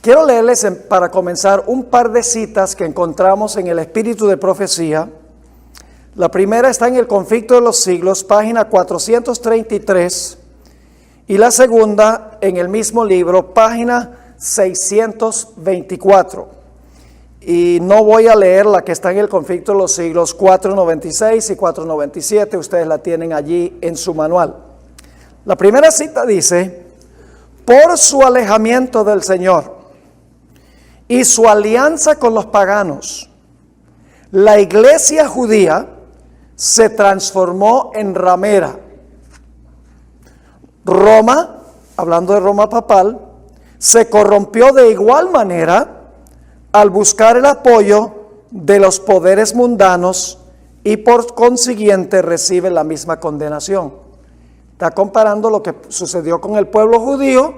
Quiero leerles para comenzar un par de citas que encontramos en el Espíritu de Profecía. La primera está en el Conflicto de los Siglos, página 433, y la segunda en el mismo libro, página 624. Y no voy a leer la que está en el Conflicto de los Siglos 496 y 497, ustedes la tienen allí en su manual. La primera cita dice: por su alejamiento del Señor y su alianza con los paganos, la iglesia judía se transformó en ramera. Roma, hablando de Roma papal, se corrompió de igual manera al buscar el apoyo de los poderes mundanos y por consiguiente recibe la misma condenación. Está comparando lo que sucedió con el pueblo judío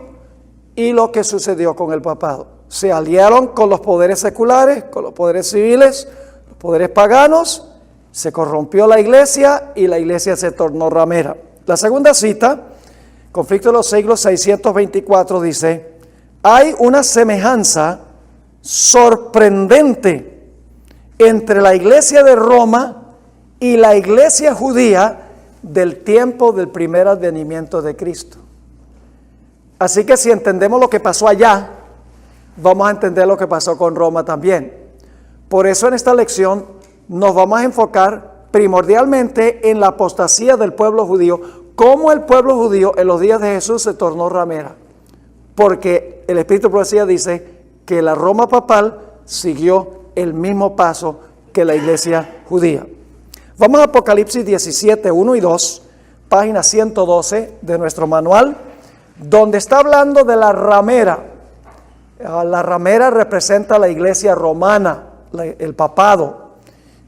y lo que sucedió con el papado. Se aliaron con los poderes seculares, con los poderes civiles, los poderes paganos, se corrompió la iglesia y la iglesia se tornó ramera. La segunda cita, Conflicto de los Siglos 624, dice: hay una semejanza sorprendente entre la iglesia de Roma y la iglesia judía del tiempo del primer advenimiento de Cristo. Así que si entendemos lo que pasó allá, vamos a entender lo que pasó con Roma también. Por eso en esta lección nos vamos a enfocar primordialmente en la apostasía del pueblo judío, cómo el pueblo judío en los días de Jesús se tornó ramera, porque el Espíritu de Profecía dice que la Roma papal siguió el mismo paso que la iglesia judía. Vamos a Apocalipsis 17, 1 y 2, página 112 de nuestro manual, donde está hablando de la ramera. La ramera representa la iglesia romana, el papado.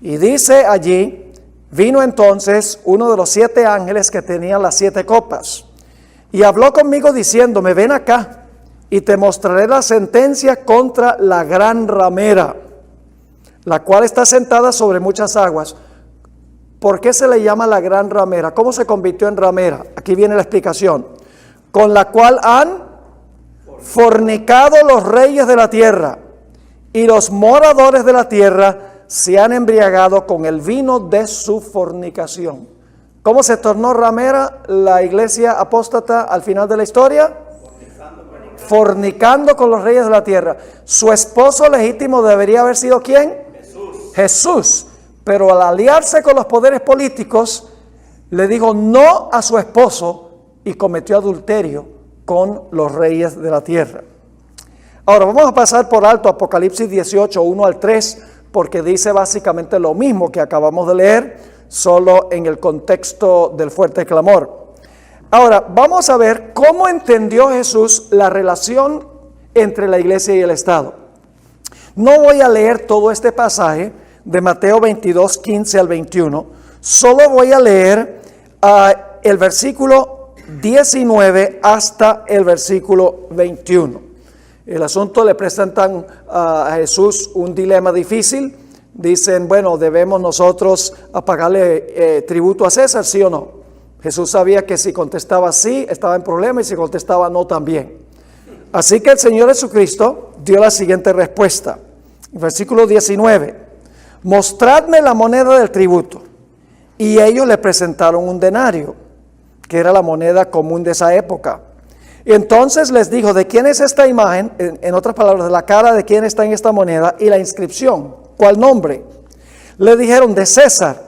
Y dice allí: vino entonces uno de los 7 ángeles que tenían las 7 copas, y habló conmigo diciéndome: ven acá, y te mostraré la sentencia contra la gran ramera, la cual está sentada sobre muchas aguas. ¿Por qué se le llama la gran ramera? ¿Cómo se convirtió en ramera? Aquí viene la explicación. Con la cual han fornicado los reyes de la tierra, y los moradores de la tierra se han embriagado con el vino de su fornicación. ¿Cómo se tornó ramera la iglesia apóstata al final de la historia? Fornicando con los reyes de la tierra. Su esposo legítimo debería haber sido ¿quién? Jesús. Pero al aliarse con los poderes políticos, le dijo no a su esposo y cometió adulterio con los reyes de la tierra. Ahora vamos a pasar por alto Apocalipsis 18, 1 al 3, porque dice básicamente lo mismo que acabamos de leer, solo en el contexto del fuerte clamor. Ahora vamos a ver cómo entendió Jesús la relación entre la iglesia y el Estado. No voy a leer todo este pasaje de Mateo 22, 15 al 21, solo voy a leer el versículo 19 hasta el versículo 21. El asunto le presentan a Jesús un dilema difícil. Dicen, bueno, ¿debemos nosotros pagarle tributo a César, sí o no? Jesús sabía que si contestaba sí, estaba en problema, y si contestaba no, también. Así que el Señor Jesucristo dio la siguiente respuesta. Versículo 19. Mostradme la moneda del tributo. Y ellos le presentaron un denario, que era la moneda común de esa época. Y entonces les dijo: ¿de quién es esta imagen? En otras palabras, la cara de quién está en esta moneda y la inscripción. ¿Cuál nombre? Le dijeron: de César.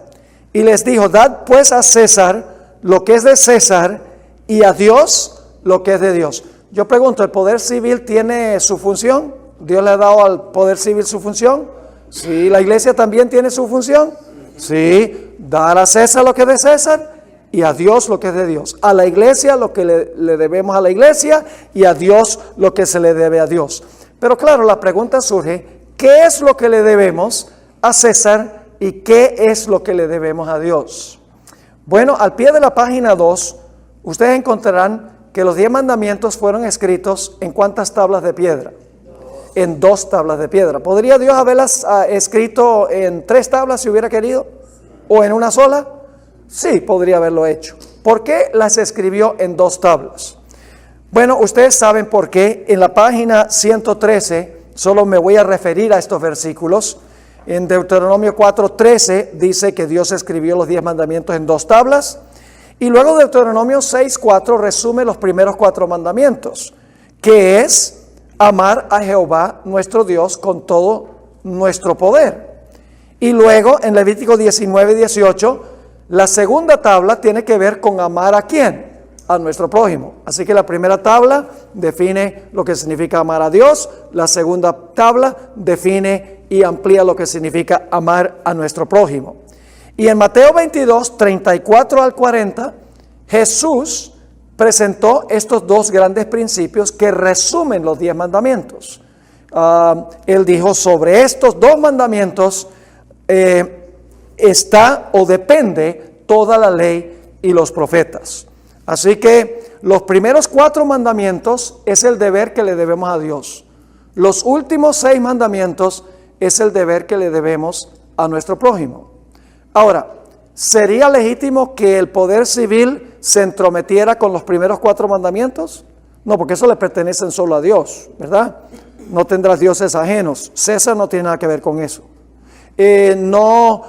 Y les dijo: dad pues a César lo que es de César y a Dios lo que es de Dios. Yo pregunto, ¿el poder civil tiene su función? ¿Dios le ha dado al poder civil su función? Sí. ¿La iglesia también tiene su función? Sí. Dar a César lo que es de César y a Dios lo que es de Dios. A la iglesia lo que le debemos a la iglesia, y a Dios lo que se le debe a Dios. Pero claro, la pregunta surge: ¿qué es lo que le debemos a César y qué es lo que le debemos a Dios? Bueno, al pie de la página 2, ustedes encontrarán que los 10 mandamientos fueron escritos ¿en cuántas tablas de piedra? En 2 tablas de piedra. ¿Podría Dios haberlas escrito en 3 tablas si hubiera querido? ¿O en una sola? Sí, podría haberlo hecho. ¿Por qué las escribió en 2 tablas? Bueno, ustedes saben por qué. En la página 113, solo me voy a referir a estos versículos. En Deuteronomio 4:13 dice que Dios escribió los 10 mandamientos en 2 tablas. Y luego Deuteronomio 6:4 resume los primeros 4 mandamientos, que es amar a Jehová nuestro Dios con todo nuestro poder. Y luego en Levítico 19:18, la segunda tabla tiene que ver con amar a ¿quién? A nuestro prójimo. Así que la primera tabla define lo que significa amar a Dios, la segunda tabla define y amplía lo que significa amar a nuestro prójimo. Y en Mateo 22, 34 al 40, Jesús presentó estos 2 grandes principios que resumen los 10 mandamientos. Él dijo, sobre estos 2 mandamientos está o depende toda la ley y los profetas. Así que los primeros 4 mandamientos es el deber que le debemos a Dios. Los últimos 6 mandamientos es el deber que le debemos a nuestro prójimo. Ahora, ¿sería legítimo que el poder civil se entrometiera con los primeros 4 mandamientos? No, porque eso le pertenecen solo a Dios, ¿verdad? No tendrás dioses ajenos. César no tiene nada que ver con eso. No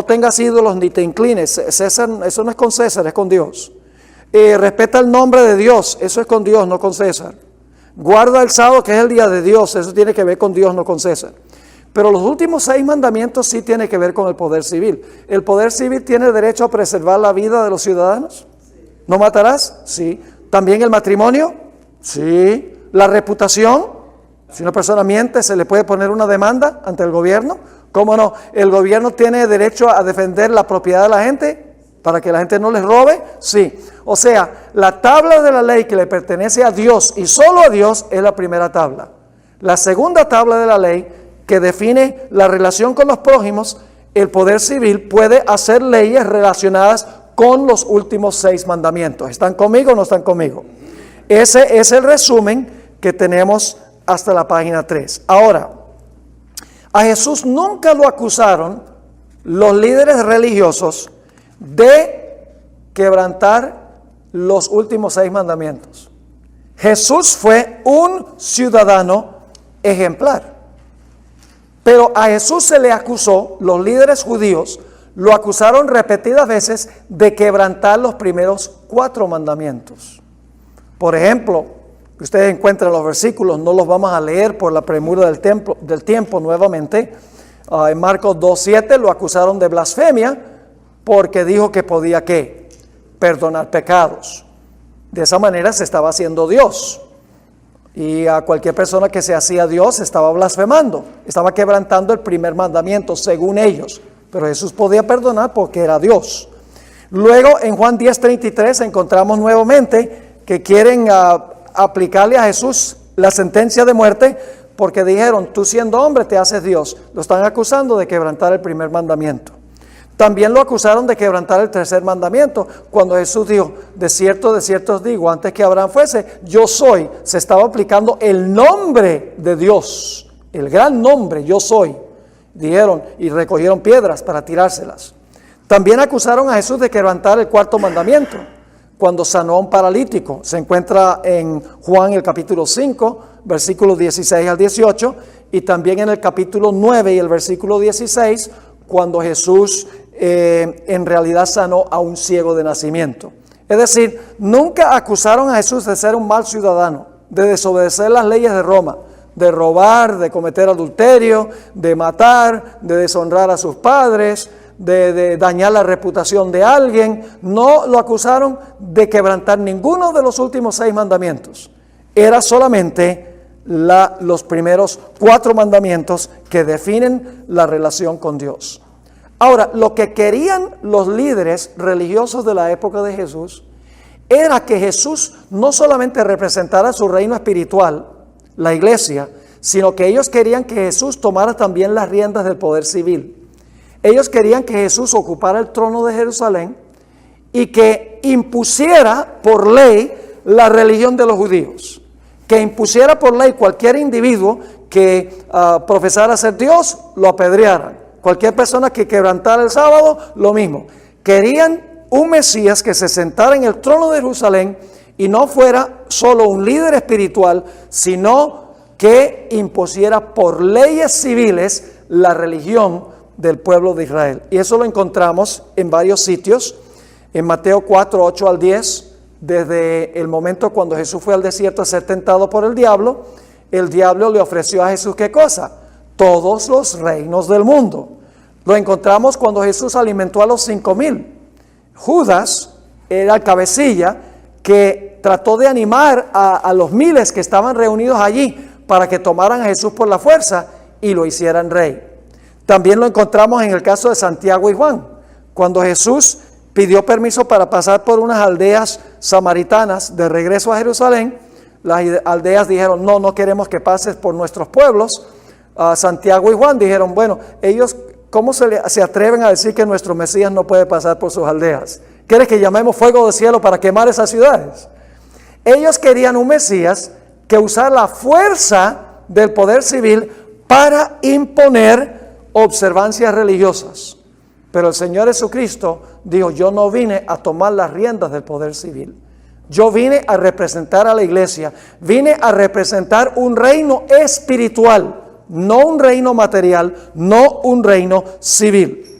tengas ídolos ni te inclines. César, eso no es con César, es con Dios. Respeta el nombre de Dios, eso es con Dios, no con César. Guarda el sábado, que es el día de Dios, eso tiene que ver con Dios, no con César. Pero los últimos 6 mandamientos sí tienen que ver con el poder civil. ¿El poder civil tiene derecho a preservar la vida de los ciudadanos? ¿No matarás? Sí. ¿También el matrimonio? Sí. ¿La reputación? Si una persona miente, ¿se le puede poner una demanda ante el gobierno? ¿Cómo no? ¿El gobierno tiene derecho a defender la propiedad de la gente para que la gente no les robe? Sí. O sea, la tabla de la ley que le pertenece a Dios y solo a Dios es la primera tabla. La segunda tabla de la ley que define la relación con los prójimos, el poder civil puede hacer leyes relacionadas con los últimos 6 mandamientos. ¿Están conmigo o no están conmigo? Ese es el resumen que tenemos hasta la página 3. Ahora, a Jesús nunca lo acusaron los líderes religiosos de quebrantar los últimos 6 mandamientos. Jesús fue un ciudadano ejemplar. Pero a Jesús se le acusó, los líderes judíos lo acusaron repetidas veces de quebrantar los primeros 4 mandamientos. Por ejemplo, ustedes encuentran los versículos, no los vamos a leer por la premura del tiempo nuevamente. En Marcos 2:7 lo acusaron de blasfemia porque dijo que podía ¿qué? Perdonar pecados. De esa manera se estaba haciendo Dios. Y a cualquier persona que se hacía Dios estaba blasfemando, estaba quebrantando el primer mandamiento según ellos. Pero Jesús podía perdonar porque era Dios. Luego en Juan 10:33 encontramos nuevamente que quieren aplicarle a Jesús la sentencia de muerte porque dijeron, tú siendo hombre te haces Dios. Lo están acusando de quebrantar el primer mandamiento. También lo acusaron de quebrantar el tercer mandamiento, cuando Jesús dijo, de cierto os digo, antes que Abraham fuese, yo soy. Se estaba aplicando el nombre de Dios, el gran nombre, yo soy. Dijeron y recogieron piedras para tirárselas. También acusaron a Jesús de quebrantar el cuarto mandamiento, cuando sanó a un paralítico. Se encuentra en Juan el capítulo 5, versículos 16 al 18, y también en el capítulo 9 y el versículo 16, cuando Jesús en realidad sanó a un ciego de nacimiento. Es decir, nunca acusaron a Jesús de ser un mal ciudadano, de desobedecer las leyes de Roma, de robar, de cometer adulterio, de matar, de deshonrar a sus padres, de dañar la reputación de alguien. No lo acusaron de quebrantar ninguno de los últimos 6 mandamientos. Era solamente los primeros 4 mandamientos que definen la relación con Dios. Ahora, lo que querían los líderes religiosos de la época de Jesús era que Jesús no solamente representara su reino espiritual, la iglesia, sino que ellos querían que Jesús tomara también las riendas del poder civil. Ellos querían que Jesús ocupara el trono de Jerusalén y que impusiera por ley la religión de los judíos, que impusiera por ley cualquier individuo que profesara ser Dios, lo apedrearan. Cualquier persona que quebrantara el sábado, lo mismo. Querían un Mesías que se sentara en el trono de Jerusalén y no fuera solo un líder espiritual, sino que impusiera por leyes civiles la religión del pueblo de Israel. Y eso lo encontramos en varios sitios, en Mateo 4, 8 al 10, desde el momento cuando Jesús fue al desierto a ser tentado por el diablo le ofreció a Jesús, ¿qué cosa? Todos los reinos del mundo. Lo encontramos cuando Jesús alimentó a los 5,000. Judas era el cabecilla que trató de animar a los miles que estaban reunidos allí para que tomaran a Jesús por la fuerza y lo hicieran rey. También lo encontramos en el caso de Santiago y Juan, cuando Jesús pidió permiso para pasar por unas aldeas samaritanas de regreso a Jerusalén. Las aldeas dijeron, no queremos que pases por nuestros pueblos. Santiago y Juan dijeron, bueno, ellos, ¿cómo se atreven a decir que nuestro Mesías no puede pasar por sus aldeas? ¿Quieres que llamemos fuego del cielo para quemar esas ciudades? Ellos querían un Mesías que usara la fuerza del poder civil para imponer observancias religiosas. Pero el Señor Jesucristo dijo, yo no vine a tomar las riendas del poder civil. Yo vine a representar a la iglesia, vine a representar un reino espiritual, no un reino material, no un reino civil.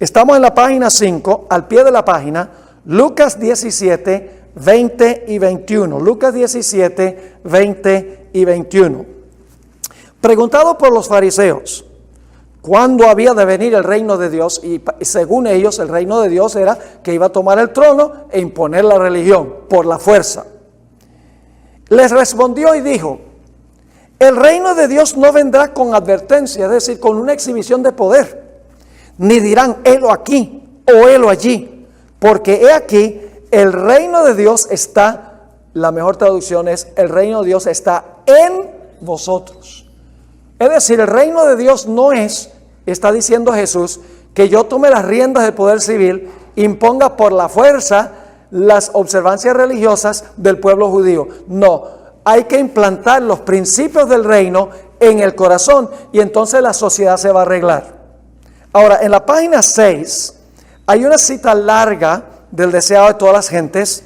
Estamos en la página 5, al pie de la página, Lucas 17, 20 y 21. Lucas 17, 20 y 21. Preguntado por los fariseos, ¿cuándo había de venir el reino de Dios? Y según ellos, el reino de Dios era que iba a tomar el trono e imponer la religión por la fuerza. Les respondió y dijo, el reino de Dios no vendrá con advertencia, es decir, con una exhibición de poder, ni dirán, helo aquí o helo allí, porque he aquí, el reino de Dios está, la mejor traducción es, el reino de Dios está en vosotros. Es decir, el reino de Dios no es, está diciendo Jesús, que yo tome las riendas del poder civil, imponga por la fuerza las observancias religiosas del pueblo judío. No, hay que implantar los principios del reino en el corazón y entonces la sociedad se va a arreglar. Ahora, en la página 6 hay una cita larga del deseado de todas las gentes.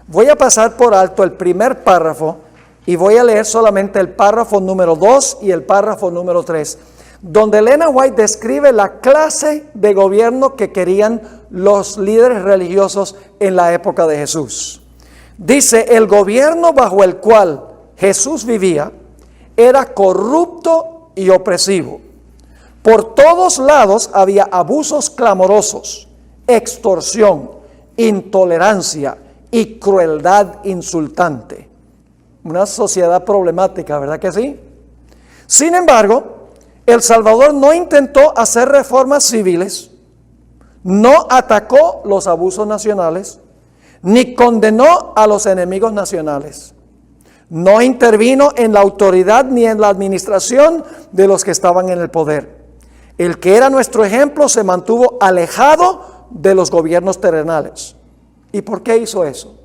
Voy a pasar por alto el primer párrafo y voy a leer solamente el párrafo número 2 y el párrafo número 3, donde Elena White describe la clase de gobierno que querían los líderes religiosos en la época de Jesús. Dice, el gobierno bajo el cual Jesús vivía era corrupto y opresivo. Por todos lados había abusos clamorosos, extorsión, intolerancia y crueldad insultante. Una sociedad problemática, ¿verdad que sí? Sin embargo, El Salvador no intentó hacer reformas civiles, no atacó los abusos nacionales, ni condenó a los enemigos nacionales. No intervino en la autoridad ni en la administración de los que estaban en el poder. El que era nuestro ejemplo se mantuvo alejado de los gobiernos terrenales. ¿Y por qué hizo eso?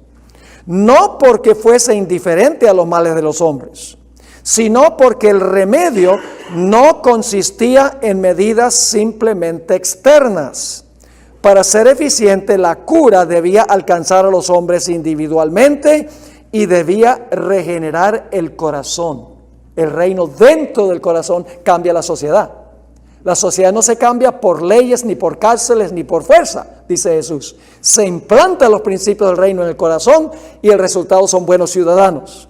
No porque fuese indiferente a los males de los hombres, sino porque el remedio no consistía en medidas simplemente externas. Para ser eficiente, la cura debía alcanzar a los hombres individualmente y debía regenerar el corazón. El reino dentro del corazón cambia la sociedad. La sociedad no se cambia por leyes, ni por cárceles, ni por fuerza, dice Jesús. Se implantan los principios del reino en el corazón y el resultado son buenos ciudadanos.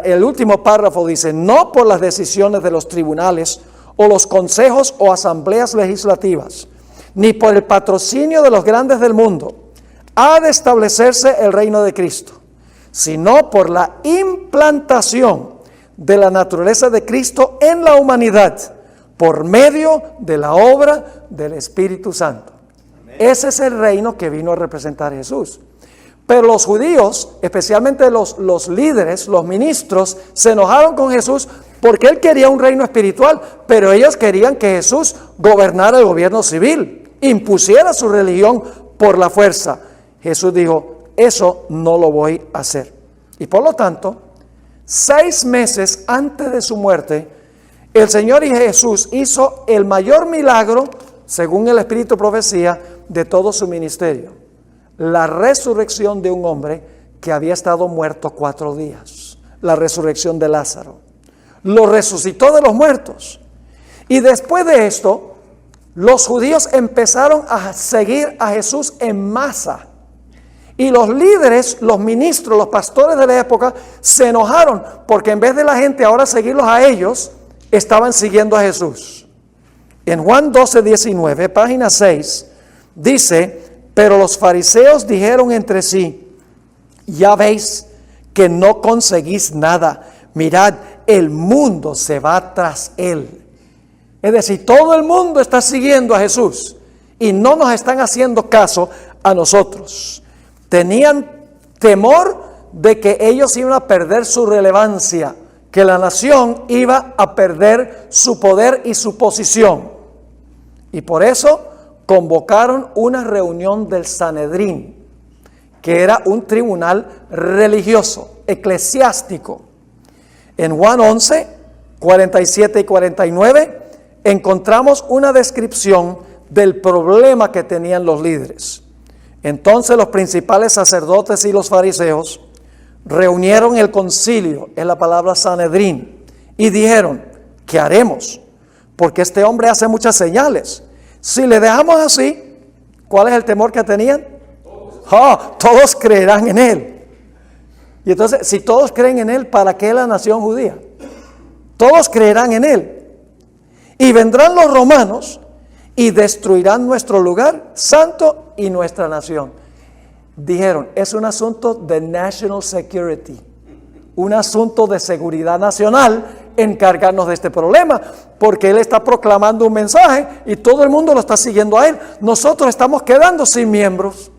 El último párrafo dice, no por las decisiones de los tribunales o los consejos o asambleas legislativas, ni por el patrocinio de los grandes del mundo, ha de establecerse el reino de Cristo, sino por la implantación de la naturaleza de Cristo en la humanidad, por medio de la obra del Espíritu Santo. Amén. Ese es el reino que vino a representar Jesús. Pero los judíos, especialmente los líderes, los ministros, se enojaron con Jesús porque él quería un reino espiritual, pero ellos querían que Jesús gobernara el gobierno civil, impusiera su religión por la fuerza. Jesús dijo, eso no lo voy a hacer. Y por lo tanto, 6 meses antes de su muerte, el Señor y Jesús hizo el mayor milagro, según el Espíritu Profecía, de todo su ministerio. La resurrección de un hombre que había estado muerto 4 días. La resurrección de Lázaro. Lo resucitó de los muertos. Y después de esto, los judíos empezaron a seguir a Jesús en masa. Y los líderes, los ministros, los pastores de la época se enojaron porque en vez de la gente ahora seguirlos a ellos, estaban siguiendo a Jesús. En Juan 12:19, página 6, dice: pero los fariseos dijeron entre sí: ya veis que no conseguís nada. Mirad, el mundo se va tras él. Es decir, todo el mundo está siguiendo a Jesús y no nos están haciendo caso a nosotros. Tenían temor de que ellos iban a perder su relevancia, que la nación iba a perder su poder y su posición. Y por eso convocaron una reunión del Sanedrín, que era un tribunal religioso, eclesiástico. En Juan 11, 47 y 49, encontramos una descripción del problema que tenían los líderes. Entonces los principales sacerdotes y los fariseos reunieron el concilio, es la palabra Sanedrín, y dijeron: ¿qué haremos? Porque este hombre hace muchas señales. Si le dejamos así, ¿cuál es el temor que tenían? Todos creerán en él. Y entonces, si todos creen en él, ¿para qué la nación judía? Todos creerán en él. Y vendrán los romanos y destruirán nuestro lugar santo y nuestra nación. Dijeron, es un asunto de national security, un asunto de seguridad nacional encargarnos de este problema, porque él está proclamando un mensaje y todo el mundo lo está siguiendo a él. Nosotros estamos quedando sin miembros.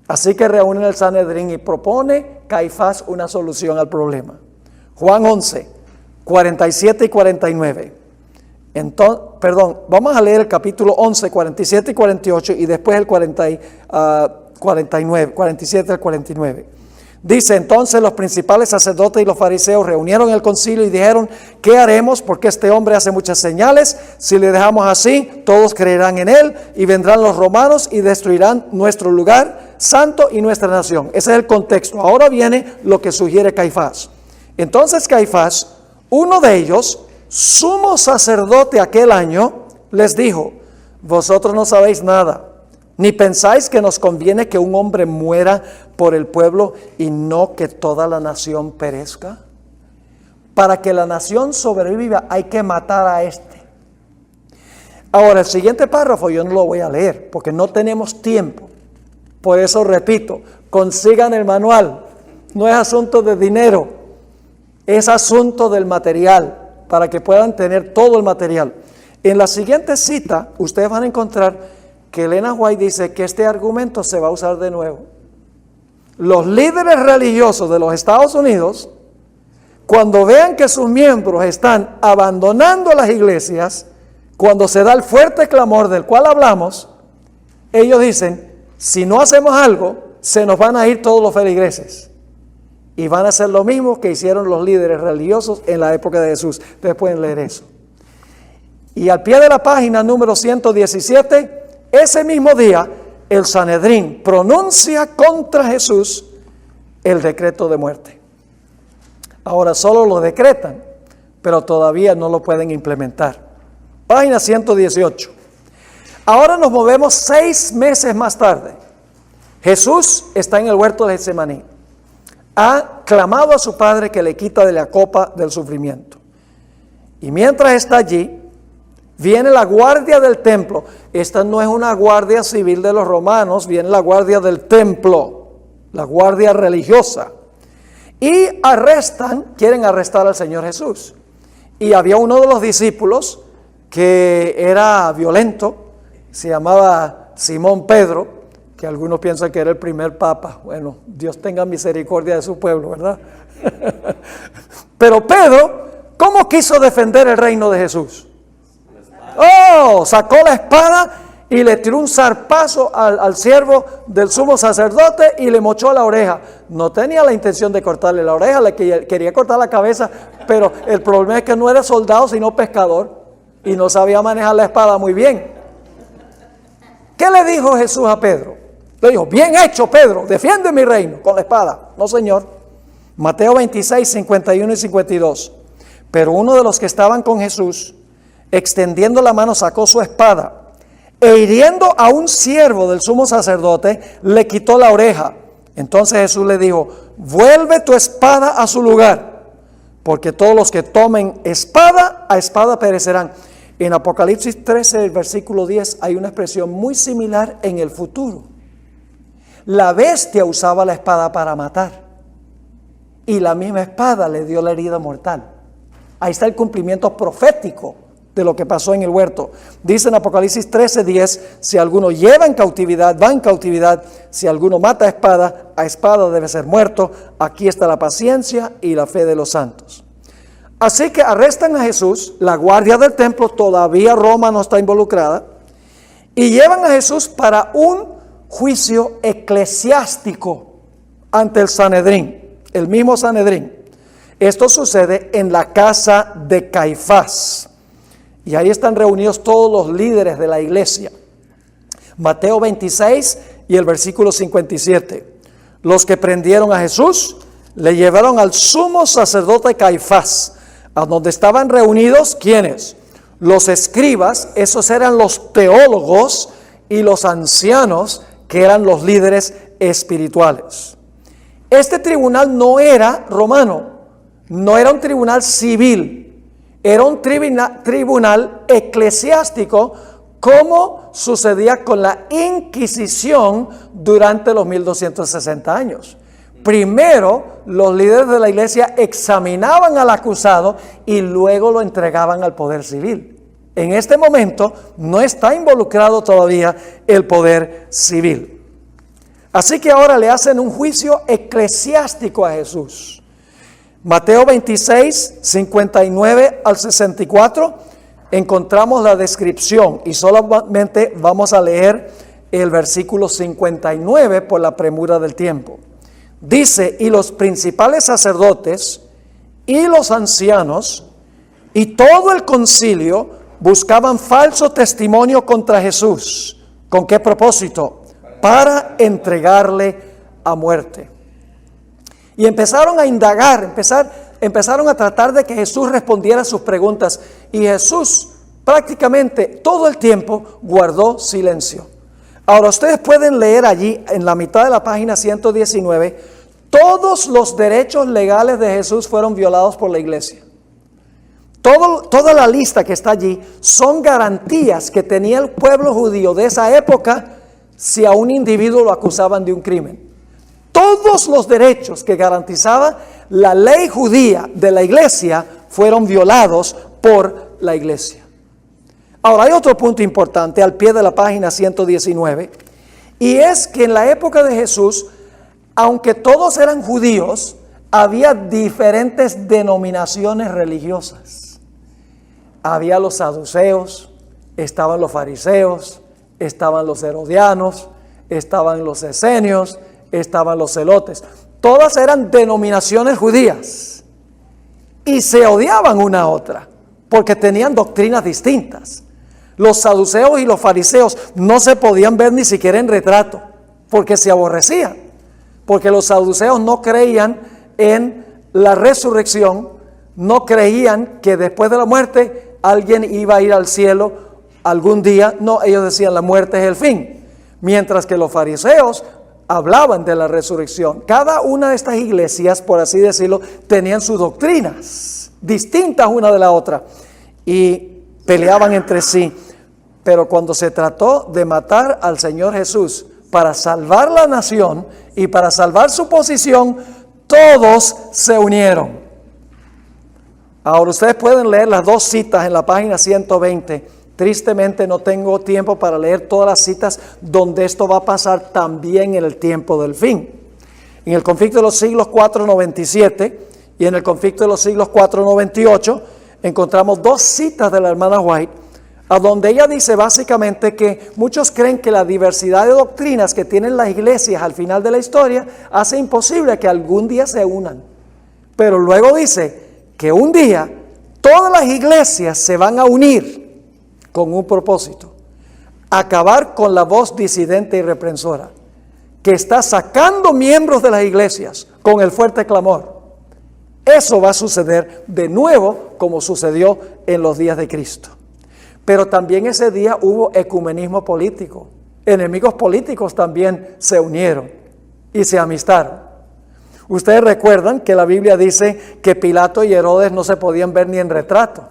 Así que reúnen el Sanedrín y propone Caifás una solución al problema. Juan 11, 47 y 49. Entonces, vamos a leer el capítulo 11, 47 y 48 y después el 47 al 49. Dice: entonces los principales sacerdotes y los fariseos reunieron el concilio y dijeron: ¿qué haremos? Porque este hombre hace muchas señales. Si le dejamos así, todos creerán en él y vendrán los romanos y destruirán nuestro lugar santo y nuestra nación. Ese es el contexto. Ahora viene lo que sugiere Caifás. Entonces Caifás, uno de ellos, sumo sacerdote aquel año, les dijo: vosotros no sabéis nada, ni pensáis que nos conviene que un hombre muera por el pueblo y no que toda la nación perezca. Para que la nación sobreviva hay que matar a este. Ahora, el siguiente párrafo yo no lo voy a leer porque no tenemos tiempo. Por eso repito, consigan el manual. No es asunto de dinero, es asunto del material, para que puedan tener todo el material. En la siguiente cita, ustedes van a encontrar que Elena White dice que este argumento se va a usar de nuevo. Los líderes religiosos de los Estados Unidos, cuando vean que sus miembros están abandonando las iglesias, cuando se da el fuerte clamor del cual hablamos, ellos dicen: si no hacemos algo, se nos van a ir todos los feligreses. Y van a hacer lo mismo que hicieron los líderes religiosos en la época de Jesús. Ustedes pueden leer eso. Y al pie de la página número 117, ese mismo día, el Sanedrín pronuncia contra Jesús el decreto de muerte. Ahora solo lo decretan, pero todavía no lo pueden implementar. Página 118. Ahora nos movemos 6 meses más tarde. Jesús está en el huerto de Getsemaní. Ha clamado a su Padre que le quita de la copa del sufrimiento. Y mientras está allí, viene la guardia del templo. Esta no es una guardia civil de los romanos, viene la guardia del templo, la guardia religiosa. Y quieren arrestar al Señor Jesús. Y había uno de los discípulos que era violento, se llamaba Simón Pedro, que algunos piensan que era el primer papa. Bueno, Dios tenga misericordia de su pueblo, ¿verdad? Pero Pedro, ¿cómo quiso defender el reino de Jesús? Sacó la espada y le tiró un zarpazo al siervo del sumo sacerdote y le mochó la oreja. No tenía la intención de cortarle la oreja, le quería cortar la cabeza, pero el problema es que no era soldado sino pescador y no sabía manejar la espada muy bien. ¿Qué le dijo Jesús a Pedro? Le dijo, bien hecho, Pedro, defiende mi reino con la espada. No, señor. Mateo 26, 51 y 52. Pero uno de los que estaban con Jesús, extendiendo la mano, sacó su espada e hiriendo a un siervo del sumo sacerdote, le quitó la oreja. Entonces Jesús le dijo, vuelve tu espada a su lugar, porque todos los que tomen espada, a espada perecerán. En Apocalipsis 13, el versículo 10, hay una expresión muy similar en el futuro. La bestia usaba la espada para matar, y la misma espada le dio la herida mortal. Ahí está el cumplimiento profético de lo que pasó en el huerto. Dice en Apocalipsis 13:10, si alguno lleva en cautividad, va en cautividad. Si alguno mata a espada debe ser muerto. Aquí está la paciencia y la fe de los santos. Así que arrestan a Jesús, la guardia del templo, todavía Roma no está involucrada, y llevan a Jesús para un juicio eclesiástico ante el Sanedrín, el mismo Sanedrín. Esto sucede en la casa de Caifás. Y ahí están reunidos todos los líderes de la iglesia. Mateo 26 y el versículo 57. Los que prendieron a Jesús le llevaron al sumo sacerdote Caifás, a donde estaban reunidos, ¿quiénes? Los escribas, esos eran los teólogos, y los ancianos, que eran los líderes espirituales. Este tribunal no era romano, no era un tribunal civil. Era un tribunal eclesiástico, como sucedía con la Inquisición durante los 1260 años. Primero, los líderes de la iglesia examinaban al acusado y luego lo entregaban al poder civil. En este momento no está involucrado todavía el poder civil. Así que ahora le hacen un juicio eclesiástico a Jesús. Mateo 26, 59 al 64, encontramos la descripción y solamente vamos a leer el versículo 59 por la premura del tiempo. Dice, y los principales sacerdotes y los ancianos y todo el concilio buscaban falso testimonio contra Jesús. ¿Con qué propósito? Para entregarle a muerte. Y empezaron a indagar, empezaron a tratar de que Jesús respondiera a sus preguntas. Y Jesús prácticamente todo el tiempo guardó silencio. Ahora ustedes pueden leer allí en la mitad de la página 119, todos los derechos legales de Jesús fueron violados por la iglesia. Toda la lista que está allí son garantías que tenía el pueblo judío de esa época si a un individuo lo acusaban de un crimen. Todos los derechos que garantizaba la ley judía de la iglesia fueron violados por la iglesia. Ahora hay otro punto importante al pie de la página 119, y es que en la época de Jesús, aunque todos eran judíos, había diferentes denominaciones religiosas. Había los saduceos, estaban los fariseos, estaban los herodianos, estaban los esenios, estaban los celotes. Todas eran denominaciones judías y se odiaban una a otra porque tenían doctrinas distintas. Los saduceos y los fariseos no se podían ver ni siquiera en retrato porque se aborrecían, porque los saduceos no creían en la resurrección, no creían que después de la muerte alguien iba a ir al cielo algún día. No, ellos decían la muerte es el fin, mientras que los fariseos hablaban de la resurrección. Cada una de estas iglesias, por así decirlo, tenían sus doctrinas distintas una de la otra y peleaban entre sí. Pero cuando se trató de matar al Señor Jesús para salvar la nación y para salvar su posición, todos se unieron. Ahora ustedes pueden leer las dos citas en la página 120. Tristemente no tengo tiempo para leer todas las citas donde esto va a pasar también en el tiempo del fin. En el conflicto de los siglos 497 y en el conflicto de los siglos 498 encontramos dos citas de la hermana White, a donde ella dice básicamente que muchos creen que la diversidad de doctrinas que tienen las iglesias al final de la historia hace imposible que algún día se unan. Pero luego dice que un día todas las iglesias se van a unir con un propósito: acabar con la voz disidente y reprensora. que está sacando miembros de las iglesias con el fuerte clamor. Eso va a suceder de nuevo como sucedió en los días de Cristo. Pero también ese día hubo ecumenismo político. Enemigos políticos también se unieron y se amistaron. Ustedes recuerdan que la Biblia dice que Pilato y Herodes no se podían ver ni en retrato.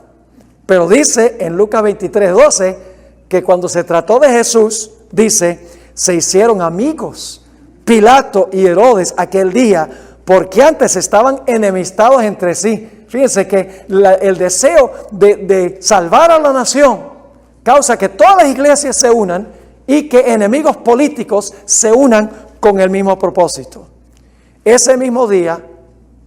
Pero dice en Lucas 23:12 que cuando se trató de Jesús, dice, se hicieron amigos Pilato y Herodes aquel día, porque antes estaban enemistados entre sí. Fíjense que el deseo de salvar a la nación causa que todas las iglesias se unan y que enemigos políticos se unan con el mismo propósito. Ese mismo día,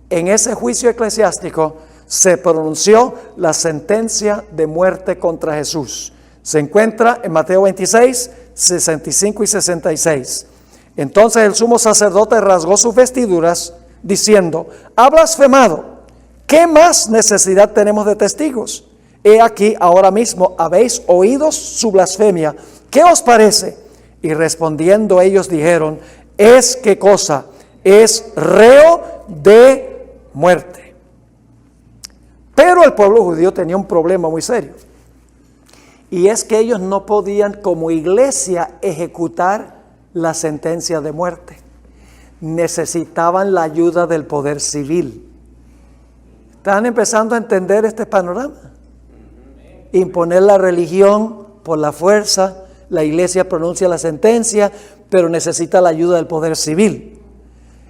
en ese juicio eclesiástico, se pronunció la sentencia de muerte contra Jesús. Se encuentra en Mateo 26, 65 y 66. Entonces el sumo sacerdote rasgó sus vestiduras, diciendo, ha blasfemado. ¿Qué más necesidad tenemos de testigos? He aquí, ahora mismo habéis oído su blasfemia. ¿Qué os parece? Y respondiendo ellos dijeron, ¿es qué cosa? Es reo de muerte. Pero el pueblo judío tenía un problema muy serio. Y es que ellos no podían como iglesia ejecutar la sentencia de muerte. Necesitaban la ayuda del poder civil. ¿Están empezando a entender este panorama? Imponer la religión por la fuerza, la iglesia pronuncia la sentencia, pero necesita la ayuda del poder civil.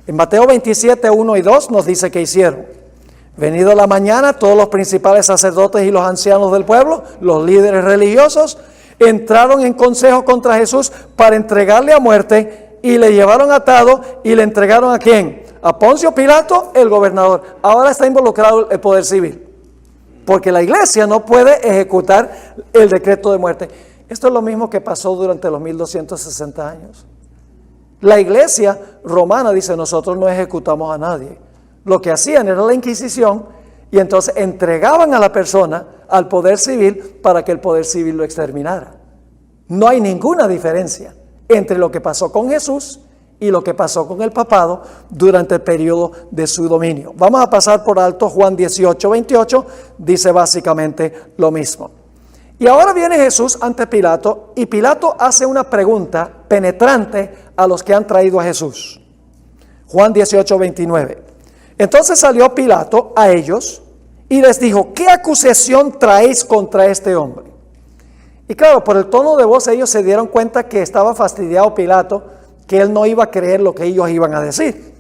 En Mateo 27, 1 y 2 nos dice que hicieron. Venido la mañana, todos los principales sacerdotes y los ancianos del pueblo, los líderes religiosos, entraron en consejo contra Jesús para entregarle a muerte y le llevaron atado y le entregaron ¿a quién? A Poncio Pilato, el gobernador. Ahora está involucrado el poder civil, porque la iglesia no puede ejecutar el decreto de muerte. Esto es lo mismo que pasó durante los 1260 años. La iglesia romana dice, nosotros no ejecutamos a nadie. Lo que hacían era la Inquisición y entonces entregaban a la persona al poder civil para que el poder civil lo exterminara. No hay ninguna diferencia entre lo que pasó con Jesús y lo que pasó con el papado durante el periodo de su dominio. Vamos a pasar por alto Juan 18, 28, dice básicamente lo mismo. Y ahora viene Jesús ante Pilato y Pilato hace una pregunta penetrante a los que han traído a Jesús. Juan 18, 29. Entonces salió Pilato a ellos y les dijo, ¿qué acusación traéis contra este hombre? Y claro, por el tono de voz ellos se dieron cuenta que estaba fastidiado Pilato, que él no iba a creer lo que ellos iban a decir.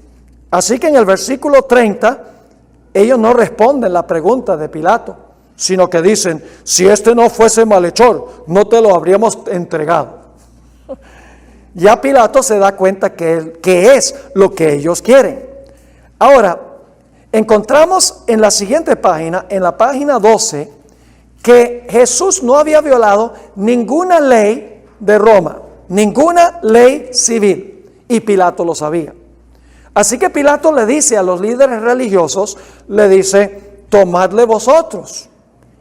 Así que en el versículo 30, ellos no responden la pregunta de Pilato, sino que dicen, si este no fuese malhechor, no te lo habríamos entregado. Ya Pilato se da cuenta que es lo que ellos quieren. Ahora, encontramos en la siguiente página, en la página 12, que Jesús no había violado ninguna ley de Roma, ninguna ley civil, y Pilato lo sabía. Así que Pilato le dice a los líderes religiosos, le dice, tomadle vosotros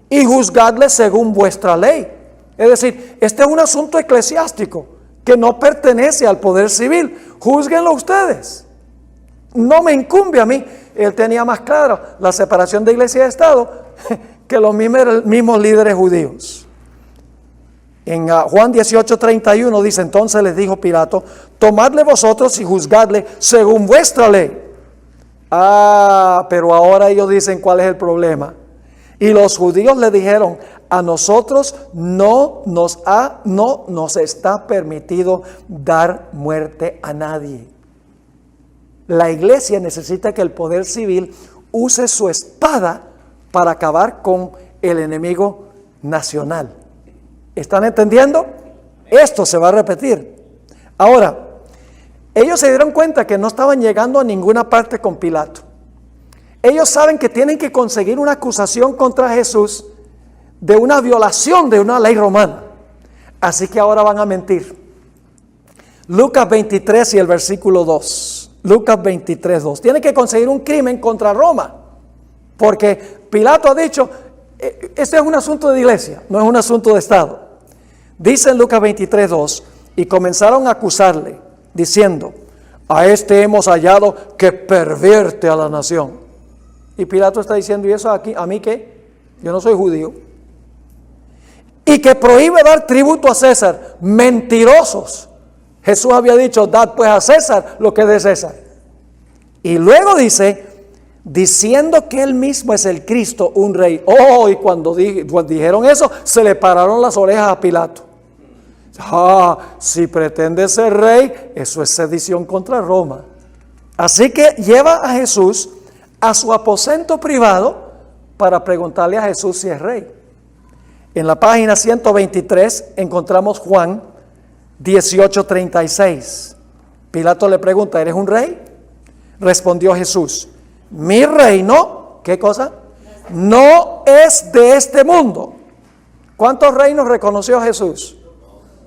y juzgadle según vuestra ley. Es decir, este es un asunto eclesiástico que no pertenece al poder civil, júzguenlo ustedes. No me incumbe a mí. Él tenía más claro la separación de iglesia y Estado que los mismos líderes judíos. En Juan 18:31 dice, entonces les dijo Pilato, tomadle vosotros y juzgadle según vuestra ley. Pero ahora ellos dicen cuál es el problema. Y los judíos le dijeron, a nosotros no nos está permitido dar muerte a nadie. La iglesia necesita que el poder civil use su espada para acabar con el enemigo nacional. ¿Están entendiendo? Esto se va a repetir. Ahora, ellos se dieron cuenta que no estaban llegando a ninguna parte con Pilato. Ellos saben que tienen que conseguir una acusación contra Jesús de una violación de una ley romana. Así que ahora van a mentir. Lucas 23 y el versículo 2. Lucas 23, 2. Tienen que conseguir un crimen contra Roma. Porque Pilato ha dicho, este es un asunto de iglesia, no es un asunto de Estado. Dice en Lucas 23, 2, y comenzaron a acusarle. diciendo: a este hemos hallado que pervierte a la nación. Y Pilato está diciendo: ¿y eso aquí, a mí qué? Yo no soy judío. Y que prohíbe dar tributo a César. Mentirosos. Jesús había dicho: dad pues a César lo que es de César. Y luego dice, diciendo que él mismo es el Cristo, un rey. Oh, y cuando dijeron eso, se le pararon las orejas a Pilato. Si pretende ser rey, eso es sedición contra Roma. Así que lleva a Jesús a su aposento privado para preguntarle a Jesús si es rey. En la página 123 encontramos Juan 18:36. Pilato le pregunta: ¿eres un rey? Respondió Jesús: mi reino, ¿qué cosa? No es de este mundo. ¿Cuántos reinos reconoció Jesús?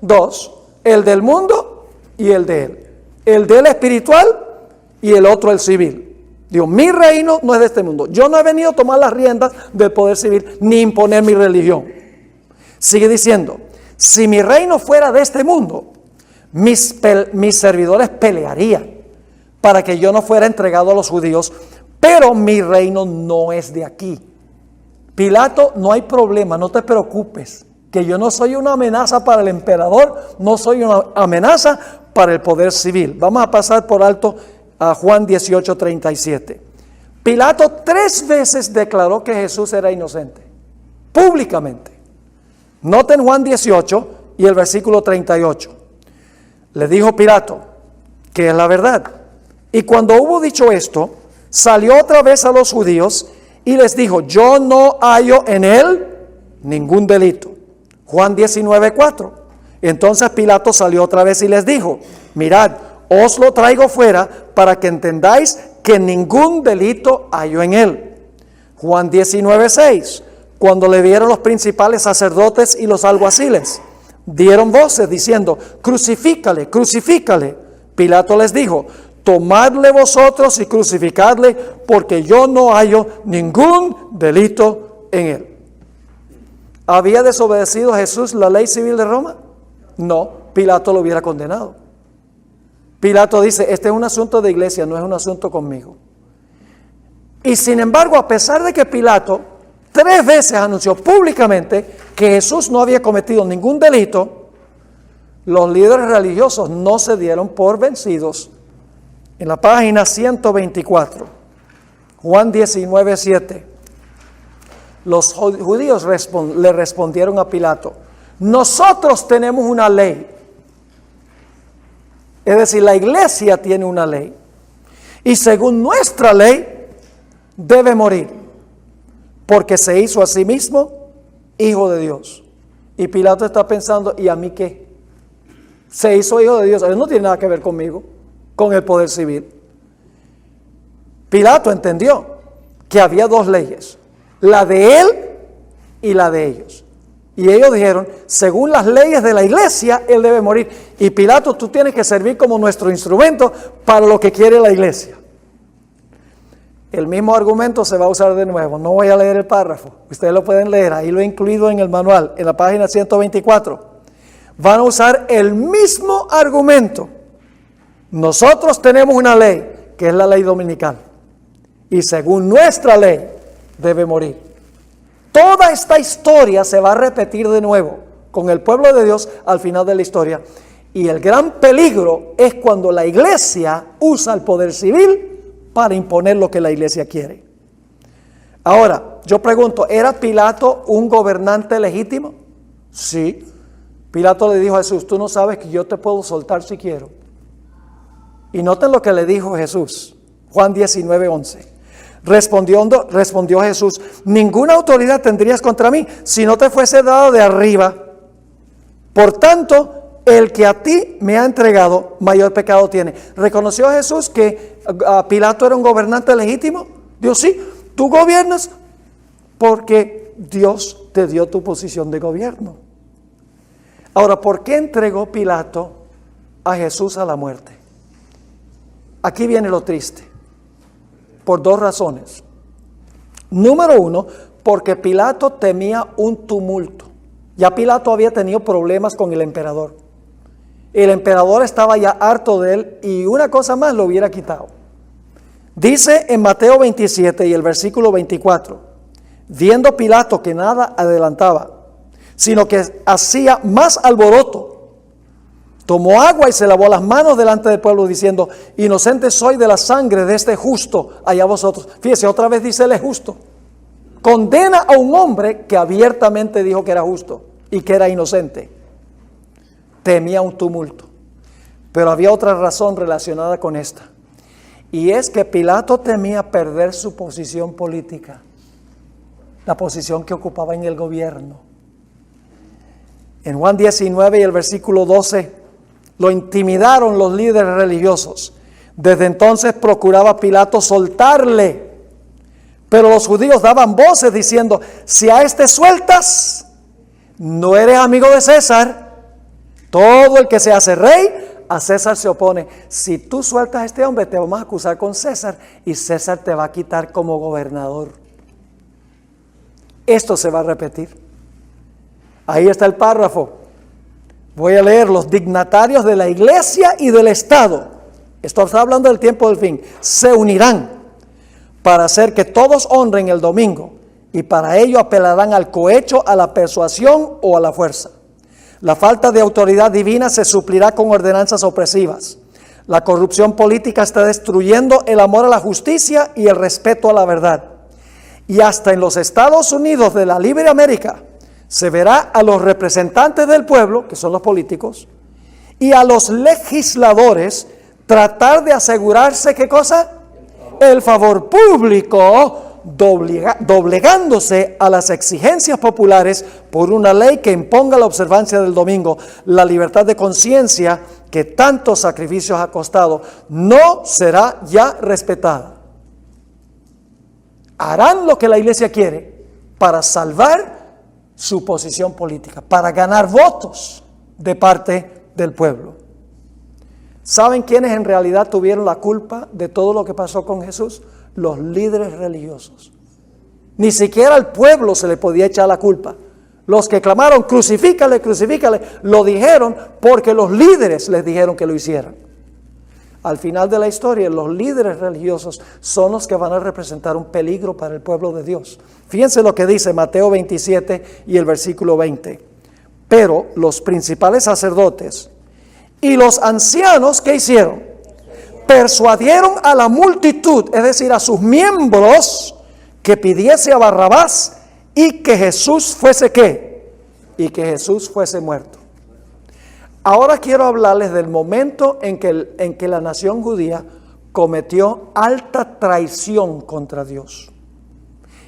2, el del mundo y el de él. El de él espiritual y el otro el civil. Digo, mi reino no es de este mundo. Yo no he venido a tomar las riendas del poder civil ni imponer mi religión. Sigue diciendo: si mi reino fuera de este mundo, mis servidores pelearían para que yo no fuera entregado a los judíos, pero mi reino no es de aquí. Pilato, no hay problema, no te preocupes, que yo no soy una amenaza para el emperador, no soy una amenaza para el poder civil. Vamos a pasar por alto a Juan 18:37. Pilato 3 veces declaró que Jesús era inocente, públicamente. Noten Juan 18 y el versículo 38. Le dijo Pilato: ¿qué es la verdad? Y cuando hubo dicho esto, salió otra vez a los judíos y les dijo: yo no hallo en él ningún delito. Juan 19:4. Entonces Pilato salió otra vez y les dijo: mirad, os lo traigo fuera para que entendáis que ningún delito hallo en él. Juan 19:6. Cuando le vieron los principales sacerdotes y los alguaciles, dieron voces diciendo: crucifícale, crucifícale. Pilato les dijo: tomadle vosotros y crucificadle, porque yo no hallo ningún delito en él. ¿Había desobedecido Jesús la ley civil de Roma? No, Pilato lo hubiera condenado. Pilato dice: este es un asunto de iglesia, no es un asunto conmigo. Y sin embargo, a pesar de que Pilato 3 veces anunció públicamente que Jesús no había cometido ningún delito, los líderes religiosos no se dieron por vencidos. En la página 124, Juan 19:7, los judíos le respondieron a Pilato: nosotros tenemos una ley. Es decir, la iglesia tiene una ley. Y según nuestra ley, debe morir, porque se hizo a sí mismo hijo de Dios. Y Pilato está pensando: ¿y a mí qué? Se hizo hijo de Dios. Eso no tiene nada que ver conmigo, con el poder civil. Pilato entendió que había 2 leyes, la de él y la de ellos. Y ellos dijeron: según las leyes de la iglesia, él debe morir. Y Pilato, tú tienes que servir como nuestro instrumento para lo que quiere la iglesia. El mismo argumento se va a usar de nuevo. No voy a leer el párrafo, ustedes lo pueden leer, ahí lo he incluido en el manual, en la página 124. Van a usar el mismo argumento. Nosotros tenemos una ley, que es la ley dominical, y según nuestra ley debe morir. Toda esta historia se va a repetir de nuevo con el pueblo de Dios al final de la historia. Y el gran peligro es cuando la iglesia usa el poder civil para imponer lo que la iglesia quiere. Ahora, yo pregunto, ¿era Pilato un gobernante legítimo? Sí. Pilato le dijo a Jesús: tú no sabes que yo te puedo soltar si quiero. Y noten lo que le dijo Jesús, Juan 19:11. Respondió Jesús: ninguna autoridad tendrías contra mí si no te fuese dado de arriba. Por tanto, el que a ti me ha entregado, mayor pecado tiene. ¿Reconoció Jesús que Pilato era un gobernante legítimo? Dios: sí, tú gobiernas porque Dios te dio tu posición de gobierno. Ahora, ¿por qué entregó Pilato a Jesús a la muerte? Aquí viene lo triste. Por 2 razones. Número 1, porque Pilato temía un tumulto. Ya Pilato había tenido problemas con el emperador. El emperador estaba ya harto de él y una cosa más lo hubiera quitado. Dice en Mateo 27 y el versículo 24, viendo Pilato que nada adelantaba, sino que hacía más alboroto, tomó agua y se lavó las manos delante del pueblo diciendo, inocente soy de la sangre de este justo, allá vosotros. Fíjese, otra vez dice él es justo. Condena a un hombre que abiertamente dijo que era justo y que era inocente. Temía un tumulto. Pero había otra razón relacionada con esta. Y es que Pilato temía perder su posición política, la posición que ocupaba en el gobierno. En Juan 19 y el versículo 12, lo intimidaron los líderes religiosos. Desde entonces procuraba Pilato soltarle, pero los judíos daban voces diciendo, si a este sueltas, no eres amigo de César. Todo el que se hace rey, a César se opone. Si tú sueltas a este hombre, te vamos a acusar con César y César te va a quitar como gobernador. Esto se va a repetir. Ahí está el párrafo. Voy a leer: los dignatarios de la iglesia y del Estado, esto está hablando del tiempo del fin, se unirán para hacer que todos honren el domingo, y para ello apelarán al cohecho, a la persuasión o a la fuerza. La falta de autoridad divina se suplirá con ordenanzas opresivas. La corrupción política está destruyendo el amor a la justicia y el respeto a la verdad. Y hasta en los Estados Unidos de la libre América se verá a los representantes del pueblo, que son los políticos, y a los legisladores tratar de asegurarse, ¿qué cosa? El favor público, doblegándose a las exigencias populares por una ley que imponga la observancia del domingo. La libertad de conciencia que tantos sacrificios ha costado no será ya respetada. Harán lo que la iglesia quiere para salvar su posición política, para ganar votos de parte del pueblo. ¿Saben quiénes en realidad tuvieron la culpa de todo lo que pasó con Jesús? Los líderes religiosos. Ni siquiera al pueblo se le podía echar la culpa. Los que clamaron, crucifícale, crucifícale, lo dijeron porque los líderes les dijeron que lo hicieran. Al final de la historia, los líderes religiosos son los que van a representar un peligro para el pueblo de Dios. Fíjense lo que dice Mateo 27 y el versículo 20. Pero los principales sacerdotes y los ancianos, ¿qué hicieron? Persuadieron a la multitud, es decir, a sus miembros, que pidiese a Barrabás y que Jesús fuese ¿qué? Y que Jesús fuese muerto. Ahora quiero hablarles del momento en que la nación judía cometió alta traición contra Dios.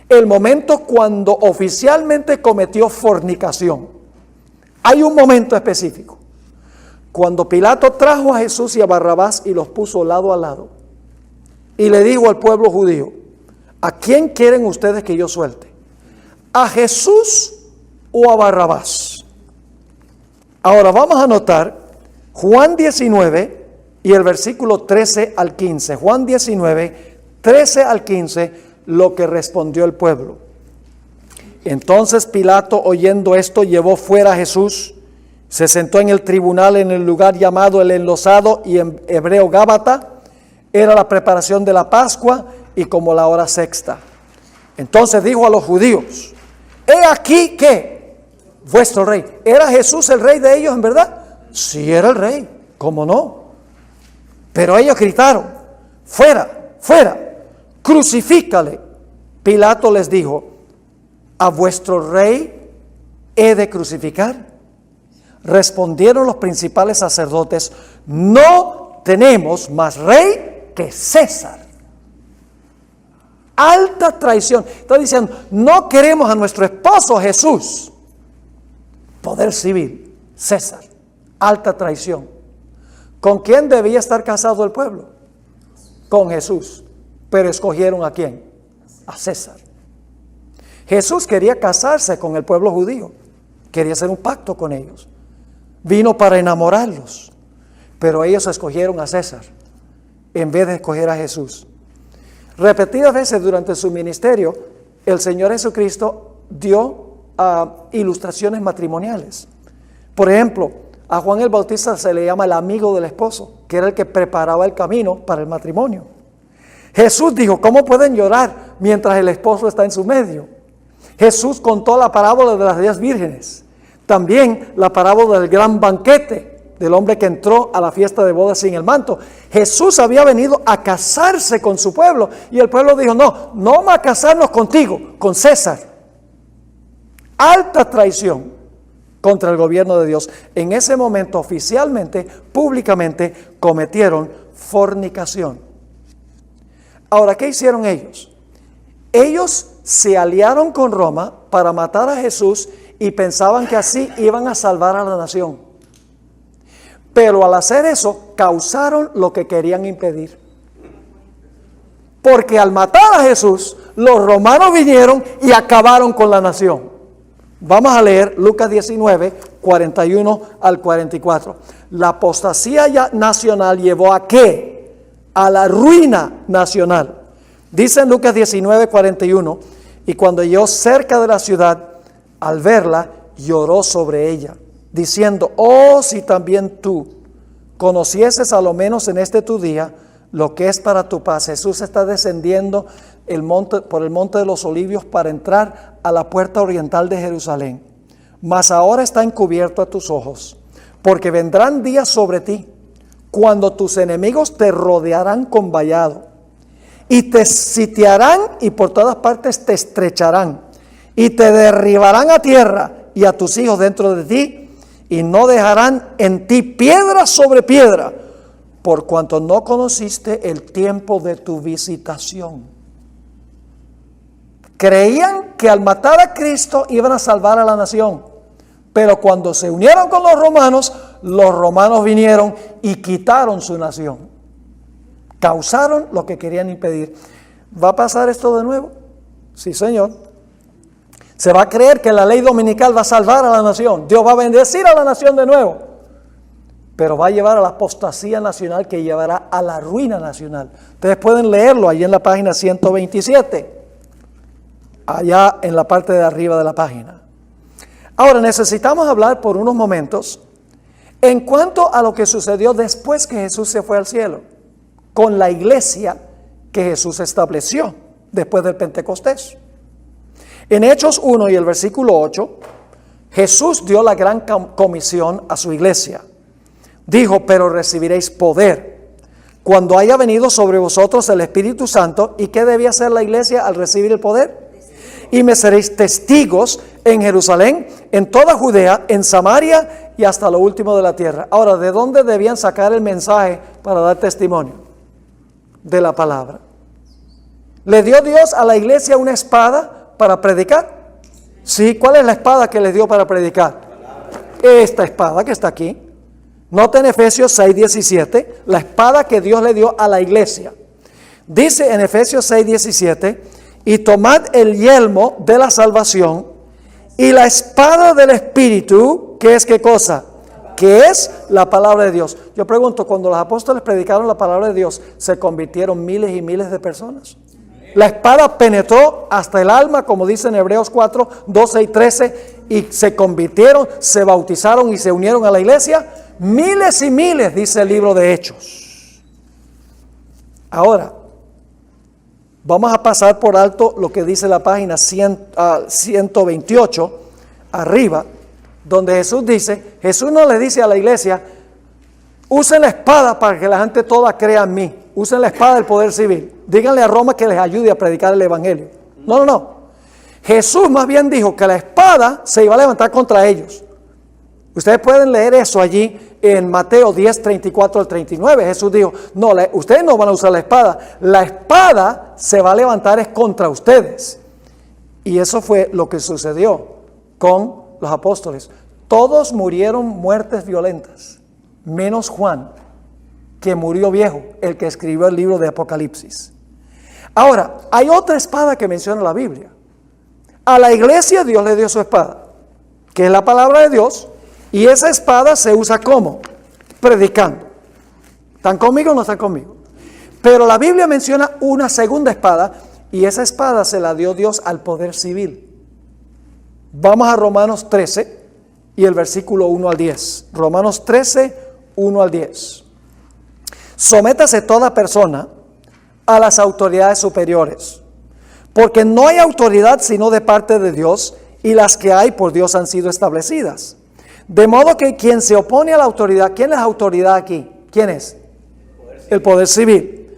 El momento cuando oficialmente cometió fornicación. Hay un momento específico. Cuando Pilato trajo a Jesús y a Barrabás y los puso lado a lado, y le dijo al pueblo judío, ¿a quién quieren ustedes que yo suelte? ¿A Jesús o a Barrabás? Ahora vamos a notar Juan 19 y el versículo 13 al 15. Juan 19, 13 al 15, lo que respondió el pueblo. Entonces Pilato, oyendo esto, llevó fuera a Jesús, se sentó en el tribunal en el lugar llamado el Enlosado y en hebreo Gábata. Era la preparación de la Pascua y como la hora sexta. Entonces dijo a los judíos, he aquí que vuestro rey. ¿Era Jesús el rey de ellos en verdad? Sí, era el rey, ¿cómo no? Pero ellos gritaron, fuera, fuera, crucifícale. Pilato les dijo, ¿a vuestro rey he de crucificar? Respondieron los principales sacerdotes, no tenemos más rey que César. Alta traición. Está diciendo, no queremos a nuestro esposo Jesús. Poder civil, César. Alta traición. ¿Con quién debía estar casado el pueblo? Con Jesús. Pero escogieron ¿a quién? A César. Jesús quería casarse con el pueblo judío. Quería hacer un pacto con ellos. Vino para enamorarlos. Pero ellos escogieron a César en vez de escoger a Jesús. Repetidas veces durante su ministerio, el Señor Jesucristo dio ilustraciones matrimoniales. Por ejemplo, A Juan el Bautista se le llama el amigo del esposo, que era el que preparaba el camino para el matrimonio. Jesús dijo, ¿cómo pueden llorar mientras el esposo está en su medio? Jesús contó la parábola de las 10 vírgenes. También la parábola del gran banquete, del hombre que entró a la fiesta de bodas sin el manto. Jesús había venido a casarse con su pueblo y el pueblo dijo, no vamos a casarnos contigo, con César. Alta traición contra el gobierno de Dios. En ese momento, oficialmente, públicamente, cometieron fornicación. Ahora, ¿qué hicieron ellos? Ellos se aliaron con Roma para matar a Jesús y pensaban que así iban a salvar a la nación. Pero al hacer eso, causaron lo que querían impedir. Porque al matar a Jesús, los romanos vinieron y acabaron con la nación. Vamos a leer Lucas 19, 41 al 44. La apostasía nacional llevó ¿a qué? A la ruina nacional. Dice en Lucas 19, 41, y cuando llegó cerca de la ciudad, al verla, lloró sobre ella, diciendo, oh, si también tú conocieses a lo menos en este tu día lo que es para tu paz. Jesús está descendiendo por el monte de los Olivos para entrar a la puerta oriental de Jerusalén. Mas ahora está encubierto a tus ojos, porque vendrán días sobre ti, cuando tus enemigos te rodearán con vallado, y te sitiarán y por todas partes te estrecharán, y te derribarán a tierra y a tus hijos dentro de ti, y no dejarán en ti piedra sobre piedra, por cuanto no conociste el tiempo de tu visitación. Creían que al matar a Cristo iban a salvar a la nación, pero cuando se unieron con los romanos vinieron y quitaron su nación. Causaron lo que querían impedir. ¿Va a pasar esto de nuevo? Sí, Señor. Se va a creer que la ley dominical va a salvar a la nación. Dios va a bendecir a la nación de nuevo. Pero va a llevar a la apostasía nacional que llevará a la ruina nacional. Ustedes pueden leerlo ahí en la página 127. Allá en la parte de arriba de la página. Ahora necesitamos hablar por unos momentos en cuanto a lo que sucedió después que Jesús se fue al cielo, con la iglesia que Jesús estableció después del Pentecostés. En Hechos 1 y el versículo 8, Jesús dio la gran comisión a su iglesia. Dijo, pero recibiréis poder cuando haya venido sobre vosotros el Espíritu Santo. ¿Y qué debía hacer la iglesia al recibir el poder? Y me seréis testigos en Jerusalén, en toda Judea, en Samaria y hasta lo último de la tierra. Ahora, ¿de dónde debían sacar el mensaje para dar testimonio? De la palabra. ¿Le dio Dios a la iglesia una espada para predicar? Sí, ¿cuál es la espada que le dio para predicar? Esta espada que está aquí. Nota en Efesios 6:17, la espada que Dios le dio a la iglesia. Dice en Efesios 6:17, y tomad el yelmo de la salvación y la espada del Espíritu, que es ¿qué cosa? Que es la palabra de Dios. Yo pregunto, cuando los apóstoles predicaron la palabra de Dios, ¿se convirtieron miles y miles de personas? La espada penetró hasta el alma, como dice en Hebreos 4, 12 y 13, y se convirtieron, se bautizaron y se unieron a la iglesia. Miles y miles, dice el libro de Hechos. Ahora, vamos a pasar por alto lo que dice la página 128, arriba, donde Jesús dice, Jesús no le dice a la iglesia, usen la espada para que la gente toda crea en mí. Usen la espada del poder civil. Díganle a Roma que les ayude a predicar el evangelio. No. Jesús más bien dijo que la espada se iba a levantar contra ellos. Ustedes pueden leer eso allí en Mateo 10, 34 al 39. Jesús dijo, no, ustedes no van a usar la espada. La espada se va a levantar es contra ustedes. Y eso fue lo que sucedió con los apóstoles. Todos murieron muertes violentas, menos Juan, que murió viejo, el que escribió el libro de Apocalipsis. Ahora, hay otra espada que menciona la Biblia. A la iglesia Dios le dio su espada, que es la palabra de Dios, y esa espada se usa ¿cómo? Predicando. ¿Están conmigo o no están conmigo? Pero la Biblia menciona una segunda espada, y esa espada se la dio Dios al poder civil. Vamos a Romanos 13, y el versículo 1 al 10. Romanos 13, 1 al 10. Sométase toda persona a las autoridades superiores, porque no hay autoridad sino de parte de Dios, y las que hay por Dios han sido establecidas. De modo que quien se opone a la autoridad, ¿quién es autoridad aquí? ¿Quién es? El poder civil.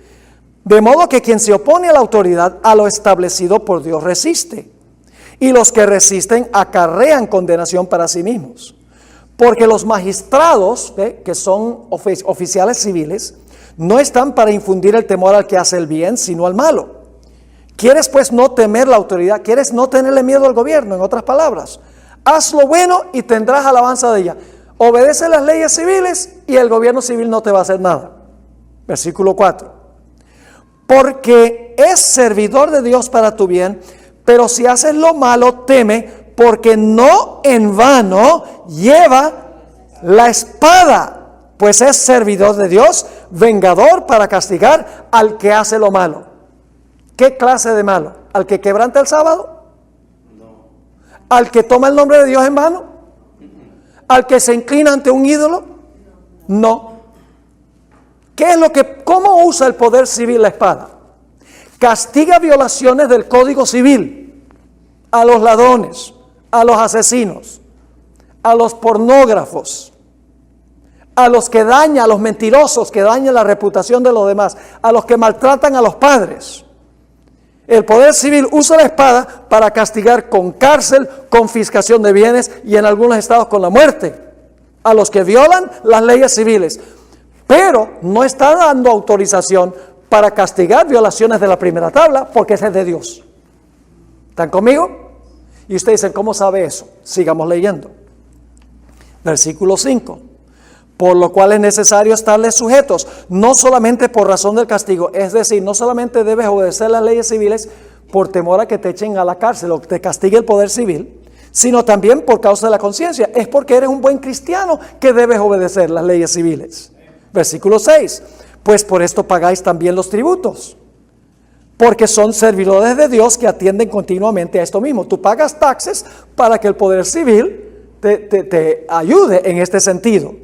De modo que quien se opone a la autoridad, a lo establecido por Dios resiste. Y los que resisten acarrean condenación para sí mismos. Porque los magistrados, que son oficiales civiles, no están para infundir el temor al que hace el bien, sino al malo. ¿Quieres pues no temer la autoridad? ¿Quieres no tenerle miedo al gobierno? En otras palabras, haz lo bueno y tendrás alabanza de ella. Obedece las leyes civiles y el gobierno civil no te va a hacer nada. Versículo 4. Porque es servidor de Dios para tu bien, pero si haces lo malo, teme, porque no en vano lleva la espada, pues es servidor de Dios, vengador para castigar al que hace lo malo. ¿Qué clase de malo? ¿Al que quebranta el sábado? No. ¿Al que toma el nombre de Dios en vano? ¿Al que se inclina ante un ídolo? No. ¿Cómo usa el poder civil la espada? Castiga violaciones del Código Civil, a los ladrones, a los asesinos, a los pornógrafos, a los que dañan, a los mentirosos que dañan la reputación de los demás, a los que maltratan a los padres. El poder civil usa la espada para castigar con cárcel, confiscación de bienes y en algunos estados con la muerte a los que violan las leyes civiles. Pero no está dando autorización para castigar violaciones de la primera tabla, porque esa es de Dios. ¿Están conmigo? Y ustedes dicen, ¿cómo sabe eso? Sigamos leyendo. Versículo 5. Por lo cual es necesario estarles sujetos, no solamente por razón del castigo, es decir, no solamente debes obedecer las leyes civiles por temor a que te echen a la cárcel o que te castigue el poder civil, sino también por causa de la conciencia. Es porque eres un buen cristiano que debes obedecer las leyes civiles. Versículo 6. Pues por esto pagáis también los tributos, porque son servidores de Dios que atienden continuamente a esto mismo. Tú pagas taxes para que el poder civil te ayude en este sentido.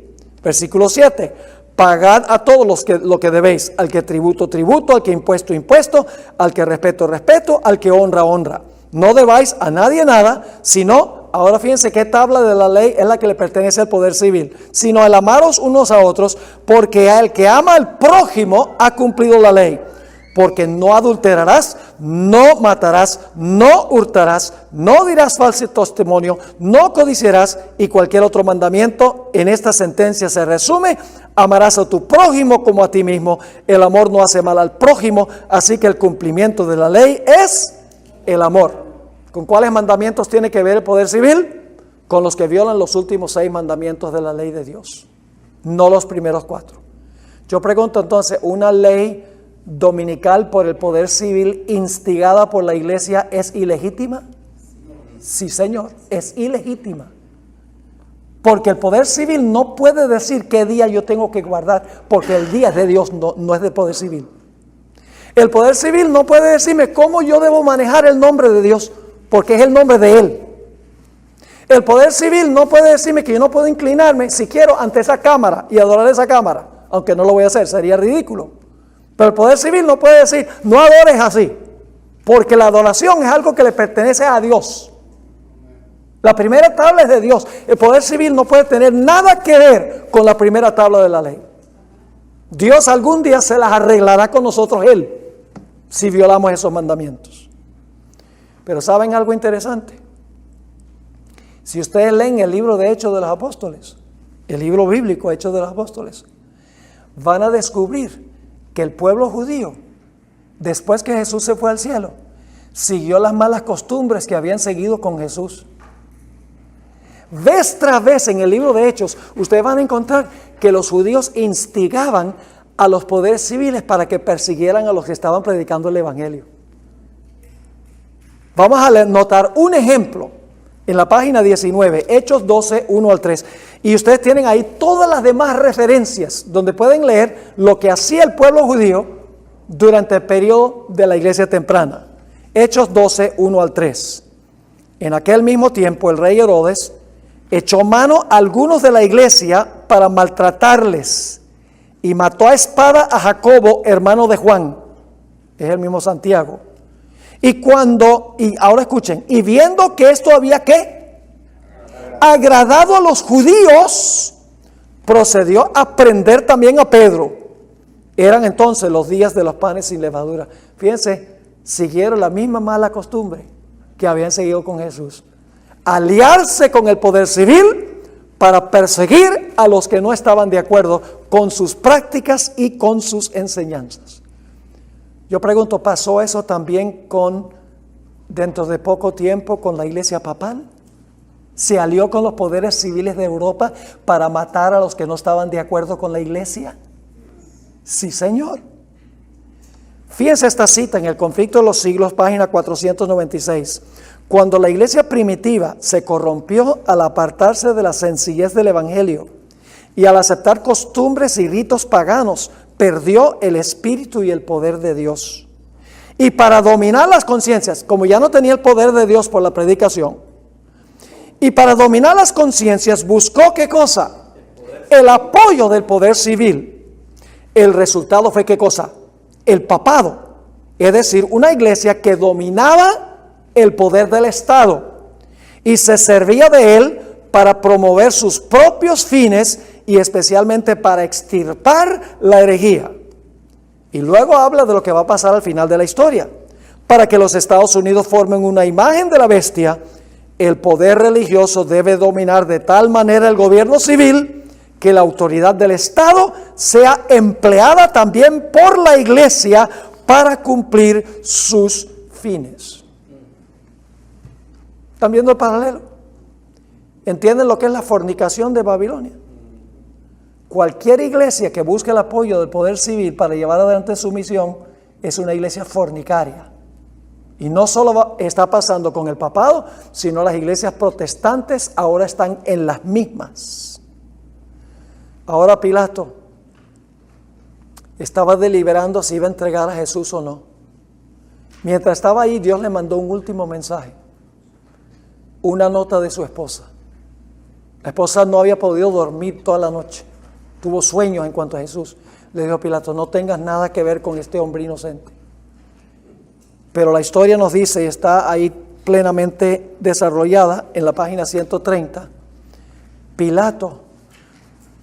Versículo 7. Pagad a todos lo que debéis, al que tributo, tributo, al que impuesto, impuesto, al que respeto, respeto, al que honra, honra. No debáis a nadie nada, sino, ahora fíjense qué tabla de la ley es la que le pertenece al poder civil, sino el amaros unos a otros, porque el que ama al prójimo ha cumplido la ley. Porque no adulterarás, no matarás, no hurtarás, no dirás falso testimonio, no codiciarás, y cualquier otro mandamiento en esta sentencia se resume: amarás a tu prójimo como a ti mismo. El amor no hace mal al prójimo, así que el cumplimiento de la ley es el amor. ¿Con cuáles mandamientos tiene que ver el poder civil? Con los que violan los últimos 6 mandamientos de la ley de Dios, no los primeros 4. Yo pregunto entonces, ¿una ley dominical por el poder civil instigada por la iglesia es ilegítima? Sí, señor, es ilegítima. Porque el poder civil no puede decir qué día yo tengo que guardar, porque el día es de Dios, no es del poder civil. El poder civil no puede decirme cómo yo debo manejar el nombre de Dios, porque es el nombre de Él. El poder civil no puede decirme que yo no puedo inclinarme si quiero ante esa cámara y adorar esa cámara, aunque no lo voy a hacer, sería ridículo. Pero el poder civil no puede decir, no adores así, porque la adoración es algo que le pertenece a Dios. La primera tabla es de Dios. El poder civil no puede tener nada que ver con la primera tabla de la ley. Dios algún día se las arreglará con nosotros Él, si violamos esos mandamientos. Pero ¿saben algo interesante? Si ustedes leen el libro de Hechos de los Apóstoles, el libro bíblico Hechos de los Apóstoles, van a descubrir que el pueblo judío, después que Jesús se fue al cielo, siguió las malas costumbres que habían seguido con Jesús. Vez tras vez en el libro de Hechos, ustedes van a encontrar que los judíos instigaban a los poderes civiles para que persiguieran a los que estaban predicando el evangelio. Vamos a notar un ejemplo en la página 19, Hechos 12, 1 al 3. Y ustedes tienen ahí todas las demás referencias donde pueden leer lo que hacía el pueblo judío durante el periodo de la iglesia temprana. Hechos 12, 1 al 3. En aquel mismo tiempo el rey Herodes echó mano a algunos de la iglesia para maltratarles y mató a espada a Jacobo, hermano de Juan, es el mismo Santiago. Y ahora escuchen, y viendo que esto había ¿qué? Agradado a los judíos, procedió a prender también a Pedro. Eran entonces los días de los panes sin levadura. Fíjense, siguieron la misma mala costumbre que habían seguido con Jesús. Aliarse con el poder civil para perseguir a los que no estaban de acuerdo con sus prácticas y con sus enseñanzas. Yo pregunto, ¿pasó eso también dentro de poco tiempo con la iglesia papal? ¿Se alió con los poderes civiles de Europa para matar a los que no estaban de acuerdo con la iglesia? Sí, señor. Fíjense esta cita en El conflicto de los siglos, página 496. Cuando la iglesia primitiva se corrompió al apartarse de la sencillez del evangelio y al aceptar costumbres y ritos paganos, perdió el espíritu y el poder de Dios. Y para dominar las conciencias, como ya no tenía el poder de Dios por la predicación, y para dominar las conciencias buscó ¿qué cosa? El apoyo del poder civil. El resultado fue ¿qué cosa? El papado, es decir, una iglesia que dominaba el poder del Estado y se servía de él para promover sus propios fines y especialmente para extirpar la herejía. Y luego habla de lo que va a pasar al final de la historia. Para que los Estados Unidos formen una imagen de la bestia, el poder religioso debe dominar de tal manera el gobierno civil que la autoridad del Estado sea empleada también por la iglesia para cumplir sus fines. ¿Están viendo el paralelo? ¿Entienden lo que es la fornicación de Babilonia? Cualquier iglesia que busque el apoyo del poder civil para llevar adelante su misión es una iglesia fornicaria. Y no solo está pasando con el papado, sino las iglesias protestantes ahora están en las mismas. Ahora Pilato estaba deliberando si iba a entregar a Jesús o no. Mientras estaba ahí, Dios le mandó un último mensaje, una nota de su esposa. La esposa no había podido dormir toda la noche, tuvo sueños en cuanto a Jesús. Le dijo a Pilato, no tengas nada que ver con este hombre inocente. Pero la historia nos dice, y está ahí plenamente desarrollada en la página 130, Pilato,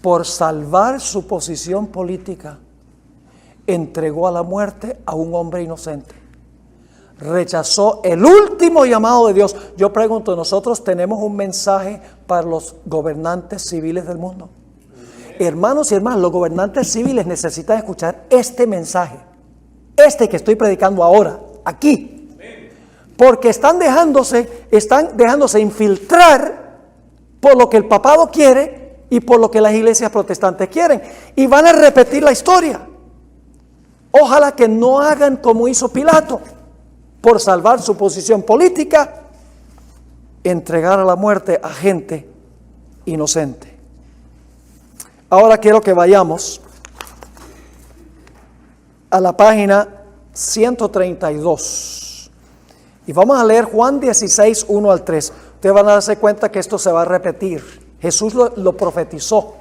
por salvar su posición política, entregó a la muerte a un hombre inocente. Rechazó el último llamado de Dios. Yo pregunto, ¿nosotros tenemos un mensaje para los gobernantes civiles del mundo? Hermanos y hermanas, los gobernantes civiles necesitan escuchar este mensaje, este que estoy predicando ahora, aquí. Porque están dejándose infiltrar por lo que el papado quiere y por lo que las iglesias protestantes quieren. Y van a repetir la historia. Ojalá que no hagan como hizo Pilato, por salvar su posición política, entregar a la muerte a gente inocente. Ahora quiero que vayamos a la página 132. Y vamos a leer Juan 16, 1 al 3. Ustedes van a darse cuenta que esto se va a repetir. Jesús lo profetizó.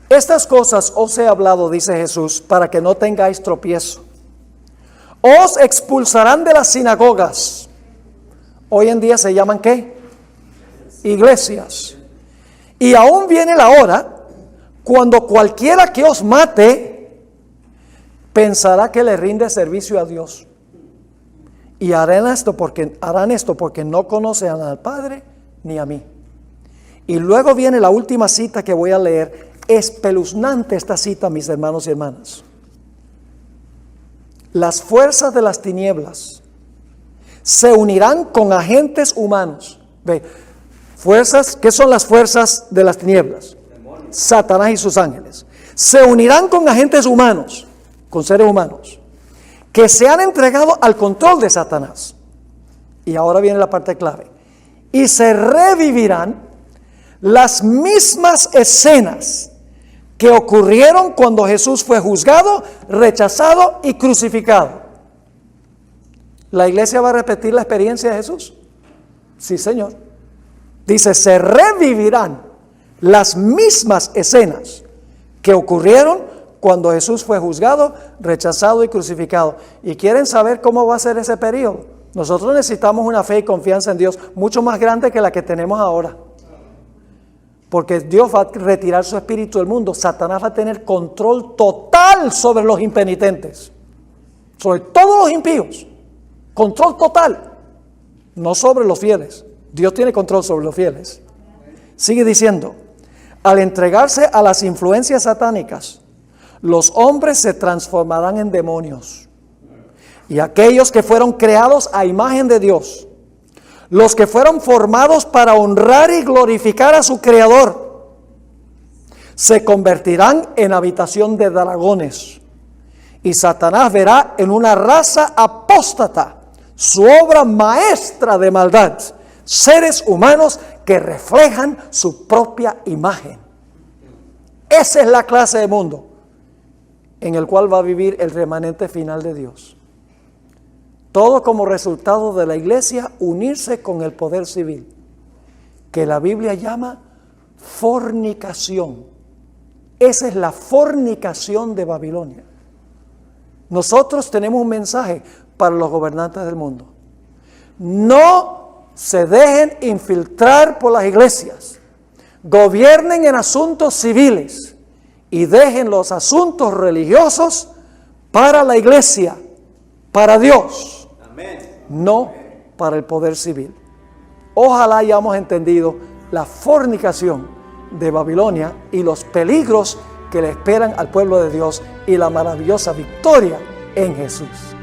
Estas cosas os he hablado, dice Jesús, para que no tengáis tropiezo. Os expulsarán de las sinagogas. Hoy en día se llaman ¿qué? Iglesias. Y aún viene la hora cuando cualquiera que os mate pensará que le rinde servicio a Dios. Y harán esto porque no conocen al Padre ni a mí. Y luego viene la última cita que voy a leer. Espeluznante esta cita, mis hermanos y hermanas. Las fuerzas de las tinieblas se unirán con agentes humanos. Ve, fuerzas, ¿qué son las fuerzas de las tinieblas? Satanás y sus ángeles. Se unirán con agentes humanos, con seres humanos, que se han entregado al control de Satanás. Y ahora viene la parte clave. Y se revivirán las mismas escenas que ocurrieron cuando Jesús fue juzgado, rechazado y crucificado. ¿La iglesia va a repetir la experiencia de Jesús? Sí, Señor. Dice, se revivirán las mismas escenas que ocurrieron cuando Jesús fue juzgado, rechazado y crucificado. ¿Y quieren saber cómo va a ser ese periodo? Nosotros necesitamos una fe y confianza en Dios mucho más grande que la que tenemos ahora. Porque Dios va a retirar su espíritu del mundo. Satanás va a tener control total sobre los impenitentes, sobre todos los impíos. Control total, no sobre los fieles. Dios tiene control sobre los fieles. Sigue diciendo, al entregarse a las influencias satánicas, los hombres se transformarán en demonios. Y aquellos que fueron creados a imagen de Dios, los que fueron formados para honrar y glorificar a su Creador, se convertirán en habitación de dragones. Y Satanás verá en una raza apóstata su obra maestra de maldad, seres humanos que reflejan su propia imagen. Esa es la clase de mundo en el cual va a vivir el remanente final de Dios. Todo como resultado de la iglesia unirse con el poder civil, que la Biblia llama fornicación. Esa es la fornicación de Babilonia. Nosotros tenemos un mensaje para los gobernantes del mundo. No se dejen infiltrar por las iglesias. Gobiernen en asuntos civiles y dejen los asuntos religiosos para la iglesia, para Dios, no para el poder civil. Ojalá hayamos entendido la fornicación de Babilonia y los peligros que le esperan al pueblo de Dios y la maravillosa victoria en Jesús.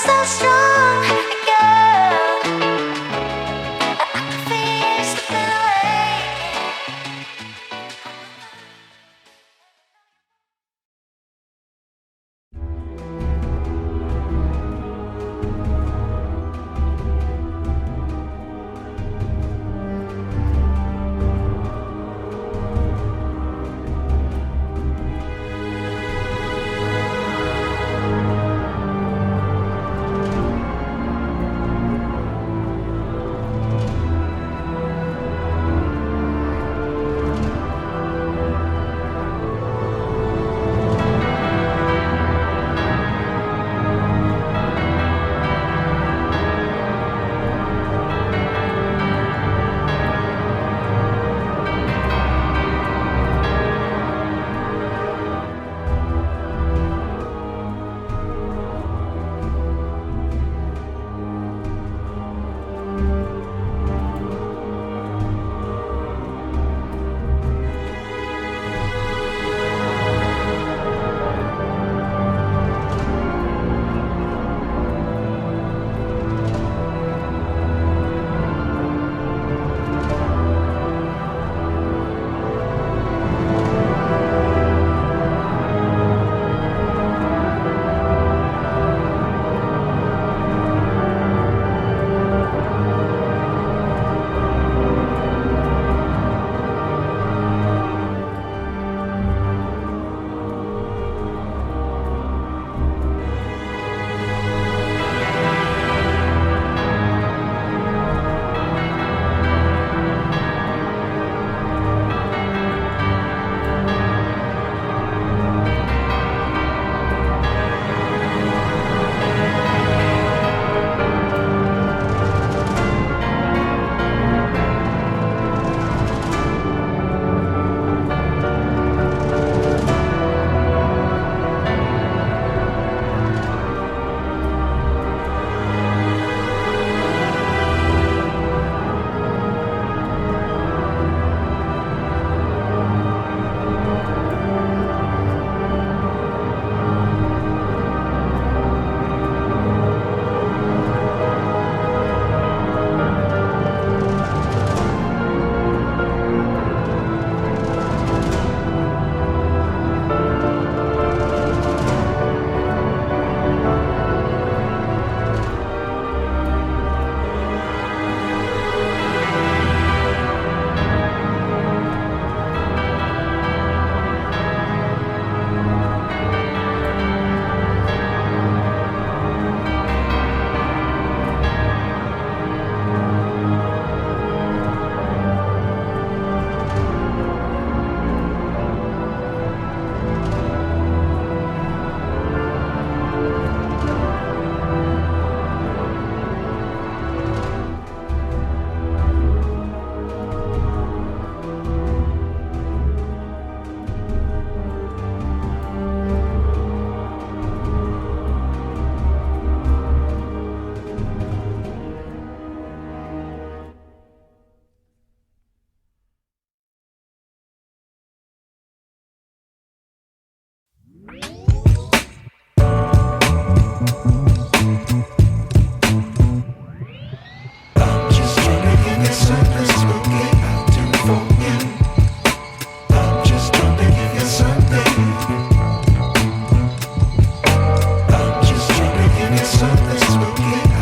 so strong, girl. I can feel you slipping away. Something smoky.